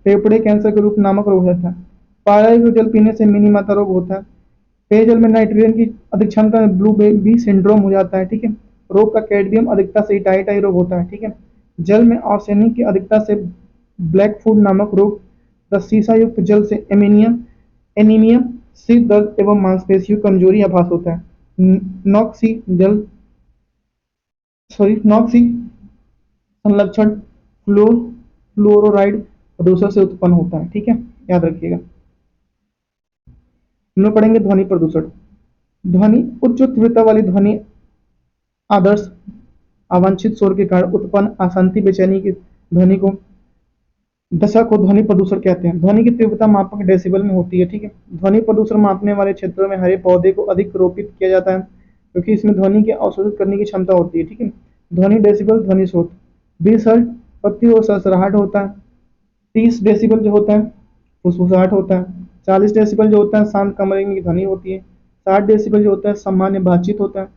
फेफड़े कैंसर के रूप नामक रोग होता है। पारंपरिक जल पीने से मिनी माता रोग होता है। पेयजल में नाइट्रोजन की अधिक क्षमता में ब्लू बेबी सिंड्रोम हो जाता है। ठीक है, रोग का कैडमियम अधिकता से इटाई रोग होता है। ठीक है, जल में आर्सेनिक की अधिकता से ब्लैक फूड नामक रोग, सीसा युक्त जल से एनीमिया, सिर दर्द एवं मांसपेशियों कमजोरी आभास होता है। नॉक्सी जल नॉक्सी संलक्षण फ्लोराइड प्रदूषण से उत्पन्न होता है। ठीक है, याद रखिएगा। हम लोग पढ़ेंगे ध्वनि प्रदूषण। ध्वनि उच्च तीव्रता वाली ध्वनि आदर्श अवांछित शोर के कारण उत्पन्न अशांति बेचैनी की ध्वनि को दशा को ध्वनि प्रदूषण कहते हैं। ध्वनि की तीव्रता मापक डेसिबल में होती है। ठीक है, ध्वनि प्रदूषण मापने वाले क्षेत्रों में हरे पौधे को अधिक रोपित किया जाता है क्योंकि इसमें ध्वनि के अवशोषित करने की क्षमता होती है। ठीक है, ध्वनि डेसिबल ध्वनि स्रोत 20 हर्ट्ज पत्ती और सरसराहट होता है। 30 डेसिबल जो होता है फुसफुसाहट होता है। 40 डेसिबल जो होता है शांत कमरे की ध्वनि होती है। 60 डेसिबल जो होता है सामान्य बातचीत होता है।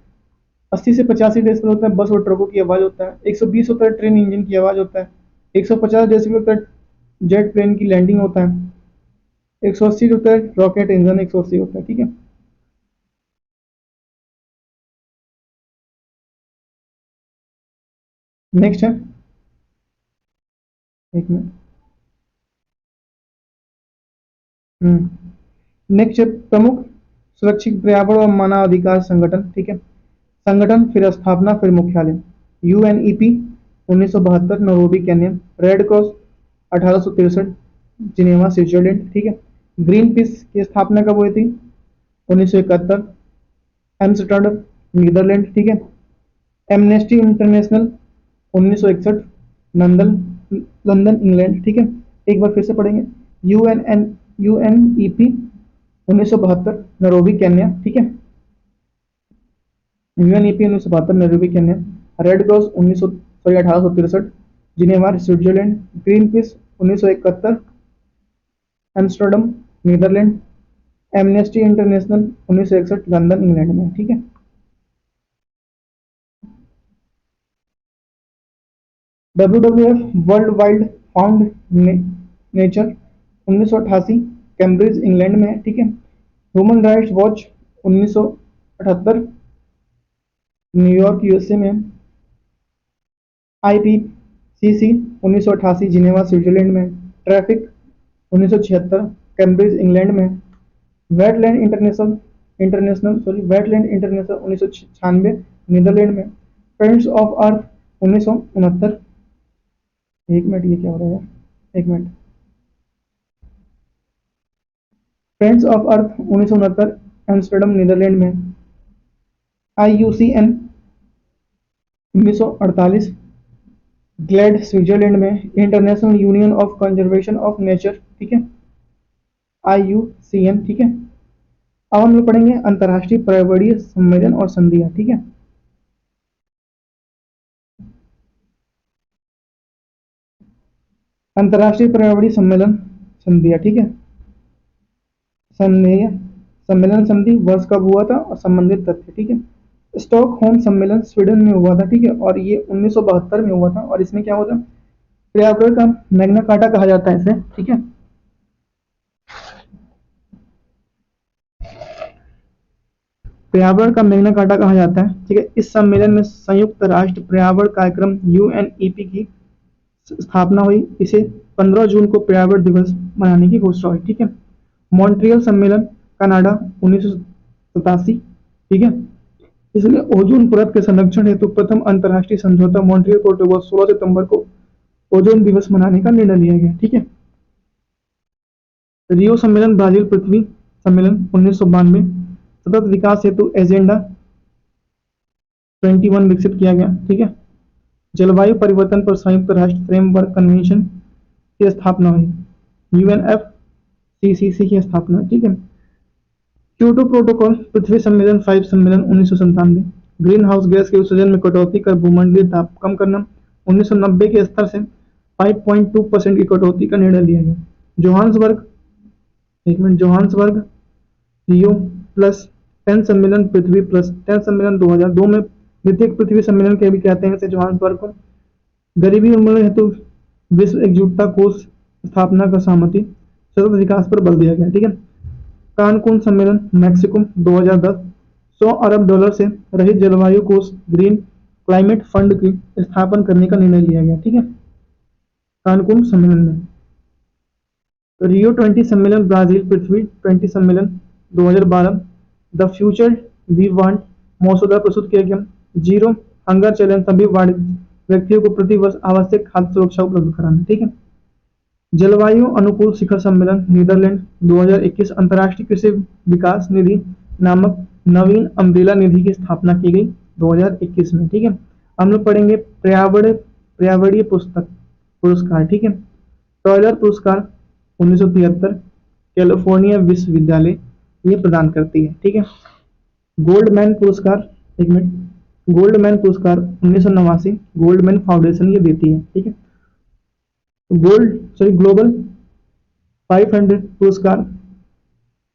80 से 85 डेसिबल होता है बस और ट्रकों की आवाज होता है। 120 होता है ट्रेन इंजन की आवाज होता है। 150 डेसिबल होता है जेट प्लेन की लैंडिंग होता है। 180 होता है रॉकेट इंजन 180 होता है। ठीक है, नेक्स्ट है, एक मिनट। नेक्स्ट है प्रमुख सुरक्षित पर्यावरण और मानवाधिकार संगठन। ठीक है, संगठन फिर स्थापना फिर मुख्यालय। UNEP 1972 Nairobi Kenya. Red Cross 1863 Geneva Switzerland. ठीक है, ग्रीन पीस की स्थापना कब हुई थी, 1971 एम्स्टर्डम नीदरलैंड। ठीक है, Amnesty International 1961 London London England. ठीक है, एक बार फिर से पढ़ेंगे। UNEP 1972 Nairobi Kenya. ठीक है, UNEP 1972 Nairobi Kenya. Red Cross 1863 Geneva Switzerland. Greenpeace 1971 Amsterdam Netherlands. Amnesty International 1961 London England में। ठीक है, WWF World Wild Found Nature 1988 Cambridge England में है। ठीक है, ह्यूमन राइट्स वॉच 1978 न्यूयॉर्क USA में। IPCC 1988 जिनेवा स्विट्जरलैंड में। ट्रैफिक 1976 कैम्ब्रिज इंग्लैंड में। वेटलैंड इंटरनेशनल 1996 नीदरलैंड में। Friends of Earth 1969। एक मिनट, ये क्या हो रहा है, एक minute. Friends of Earth 1969 Amsterdam Netherlands में। IUCN 1948 ग्लैड स्विट्जरलैंड में। International Union of Conservation of Nature, ठीक है, IUCN, ठीक है। अब हम लोग पढ़ेंगे अंतर्राष्ट्रीय पर्यावरणीय सम्मेलन और संधियां, ठीक है। अंतर्राष्ट्रीय पर्यावरणीय सम्मेलन संधियां, ठीक है। संधेय सम्मेलन संधि वर्ष कब हुआ था और संबंधित तथ्य, ठीक है। स्टॉकहोम सम्मेलन स्वीडन में हुआ था, ठीक है, और ये 1972 में हुआ था। और इसमें क्या हुआ था, पर्यावरण का मैग्ना कार्टा कहा जाता है इसे, ठीक है। पर्यावरण का मैग्ना कार्टा कहा जाता है, ठीक है। इस सम्मेलन में संयुक्त राष्ट्र पर्यावरण कार्यक्रम UNEP की स्थापना हुई। इसे 15 जून को पर्यावरण दिवस मनाने की घोषणा हुई, ठीक है। मॉन्ट्रियल सम्मेलन कनाडा 1987, ठीक है। इसलिए ओजोन परत के संरक्षण हेतु प्रथम अंतर्राष्ट्रीय समझौता मॉन्ट्रियल प्रोटोकॉल 16 सितंबर को ओजोन दिवस मनाने का निर्णय लिया गया, ठीक है। रियो सम्मेलन ब्राजील पृथ्वी सम्मेलन 1992 सतत विकास हेतु एजेंडा 21 विकसित किया गया, ठीक है। जलवायु परिवर्तन पर संयुक्त राष्ट्र फ्रेमवर्क कन्वेंशन की स्थापना हुई। UNFCCC की स्थापना, ठीक है। क्योटो प्रोटोकॉल पृथ्वी सम्मेलन 5 सम्मेलन 1997 ग्रीन हाउस गैस के उत्सर्जन में कटौती कर भूमंडलीय ताप कम करना 1990 के स्तर से 5.2% की कटौती का निर्णय लिया गया। जोहान्सबर्ग, एक मिनट, जोहान्सबर्ग रियो प्लस 10 सम्मेलन पृथ्वी प्लस 10 सम्मेलन 2002 में द्वितीय पृथ्वी सम्मेलन के भी कहते हैं इसे जोहान्सबर्ग को। गरीबी उन्मूलन हेतु विश्व एकजुटता कोष स्थापना का सहमति, सतत विकास पर बल दिया गया, ठीक है। कानकुन सम्मेलन मैक्सिको 2010 $100 अरब से रहित जलवायु कोष ग्रीन क्लाइमेट फंड की स्थापना करने का निर्णय लिया गया, ठीक है, कानकुन सम्मेलन में। रियो 20 सम्मेलन ब्राजील पृथ्वी 20 सम्मेलन 2012 द फ्यूचर वी वांट मसौदा प्रस्तुत किया गया। जीरो हंगर चैलेंज सभी व्यक्तियों को प्रति वर्ष आवश्यक खाद्य सुरक्षा उपलब्ध कराना, ठीक है। जलवायु अनुकूल शिखर सम्मेलन नीदरलैंड 2021 अंतर्राष्ट्रीय कृषि विकास निधि नामक नवीन अम्ब्रेला निधि की स्थापना की गई 2021 में, ठीक है। हम लोग पढ़ेंगे पर्यावरणीय पुस्तक पुरस्कार, ठीक है। टॉयलर पुरस्कार 1973 कैलिफोर्निया विश्वविद्यालय ये प्रदान करती है, ठीक है। गोल्डमैन पुरस्कार, एक मिनट, गोल्डमैन पुरस्कार 1989 गोल्डमैन फाउंडेशन ये देती है, ठीक है। ग्लोबल 500 पुरस्कार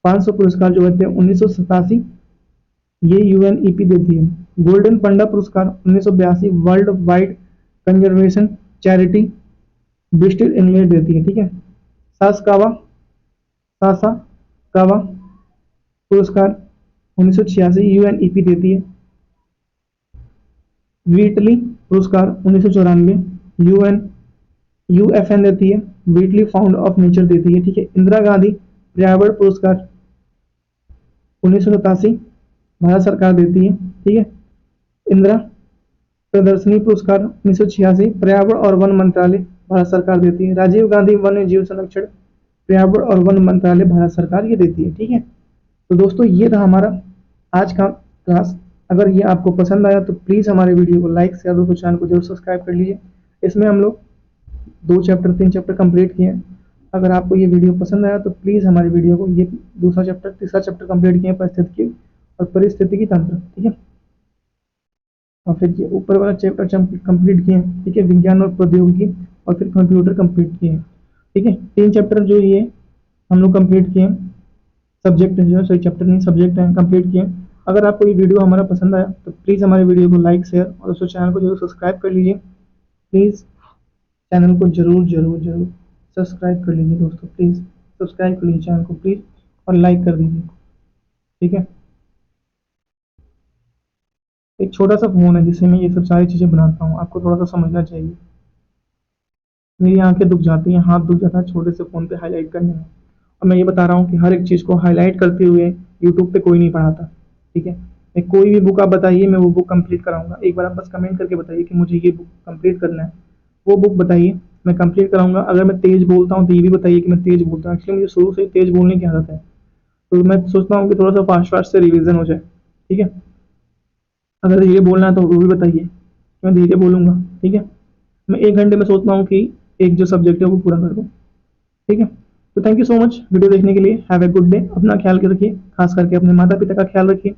500 पुरस्कार जो होते हैं 1987 ये UNEP देती है। गोल्डन पंडा पुरस्कार 1982 world wide conservation charity Bristol England देती है, ठीक है। सासा कावा पुरस्कार 1986 UNEP देती है। व्हीटली पुरस्कार 1994 UFN देती है। व्हीटली फाउंड ऑफ नेचर देती है, ठीक है। इंदिरा गांधी पर्यावरण पुरस्कार 1987 भारत सरकार देती है, ठीक है। इंदिरा प्रदर्शनी पुरस्कार 1986 पर्यावरण और वन मंत्रालय भारत सरकार देती है। राजीव गांधी वन्य जीव संरक्षण पर्यावरण और वन मंत्रालय भारत सरकार ये देती है, ठीक है। तो दोस्तों ये था हमारा आज का क्लास। अगर ये आपको पसंद आया तो प्लीज़ हमारे वीडियो को लाइक शेयर दोस्तों, चैनल को जरूर सब्सक्राइब कर लीजिए। इसमें हम लोग 2 चैप्टर 3 चैप्टर कंप्लीट किए हैं। अगर आपको ये वीडियो पसंद आया तो प्लीज़ हमारे वीडियो को ये दूसरा चैप्टर तीसरा चैप्टर कंप्लीट किए परिस्थिति और परिस्थितिकी तंत्र, ठीक है। और फिर ये ऊपर वाला चैप्टर कंप्लीट किए हैं, ठीक है, विज्ञान और प्रौद्योगिकी, और फिर कंप्यूटर कंप्लीट किए हैं, ठीक है। 3 चैप्टर जो ये हम लोग कंप्लीट किए हैं, सब्जेक्ट जो है, सॉरी चैप्टर नहीं सब्जेक्ट है, कंप्लीट किए। अगर आपको ये वीडियो हमारा पसंद आया तो प्लीज़ हमारे वीडियो को लाइक शेयर और दोस्तों चैनल को जरूर सब्सक्राइब कर लीजिए। प्लीज़ चैनल को जरूर जरूर जरूर सब्सक्राइब कर लीजिए दोस्तों, प्लीज़ सब्सक्राइब कर लीजिए चैनल को प्लीज़, और लाइक कर दीजिए, ठीक है। एक छोटा सा फ़ोन है जिससे मैं ये सब सारी चीज़ें बनाता हूँ, आपको थोड़ा सा समझना चाहिए। मेरी आंखें दुख जाती हैं, हाथ दुख जाता है छोटे से फ़ोन पे हाईलाइट करने में। और मैं ये बता रहा हूँ कि हर एक चीज़ को हाईलाइट करते हुए यूट्यूब पे कोई नहीं पढ़ाता, ठीक है। कोई भी बुक आप बताइए, मैं वो बुक कंप्लीट कराऊंगा। एक बार आप बस कमेंट करके बताइए कि मुझे ये बुक कंप्लीट करना है, वो बुक बताइए, मैं कंप्लीट कराऊंगा। अगर मैं तेज बोलता हूँ तो ये भी बताइए कि मैं तेज बोलता हूँ। एक्चुअली मुझे शुरू से ही तेज बोलने की आदत है, तो मैं सोचता हूँ कि थोड़ा सा फास्ट फास्ट से रिवीजन हो जाए। ठीक है, अगर धीरे बोलना है तो वो भी बताइए, मैं धीरे बोलूंगा। ठीक है, मैं 1 घंटे में सोचता हूँ कि एक जो सब्जेक्ट है वो पूरा कर दूँ। ठीक है, तो thank you so much video देखने के लिए। Have a good day. अपना ख्याल रखिए, खास करके अपने माता पिता का ख्याल रखिए।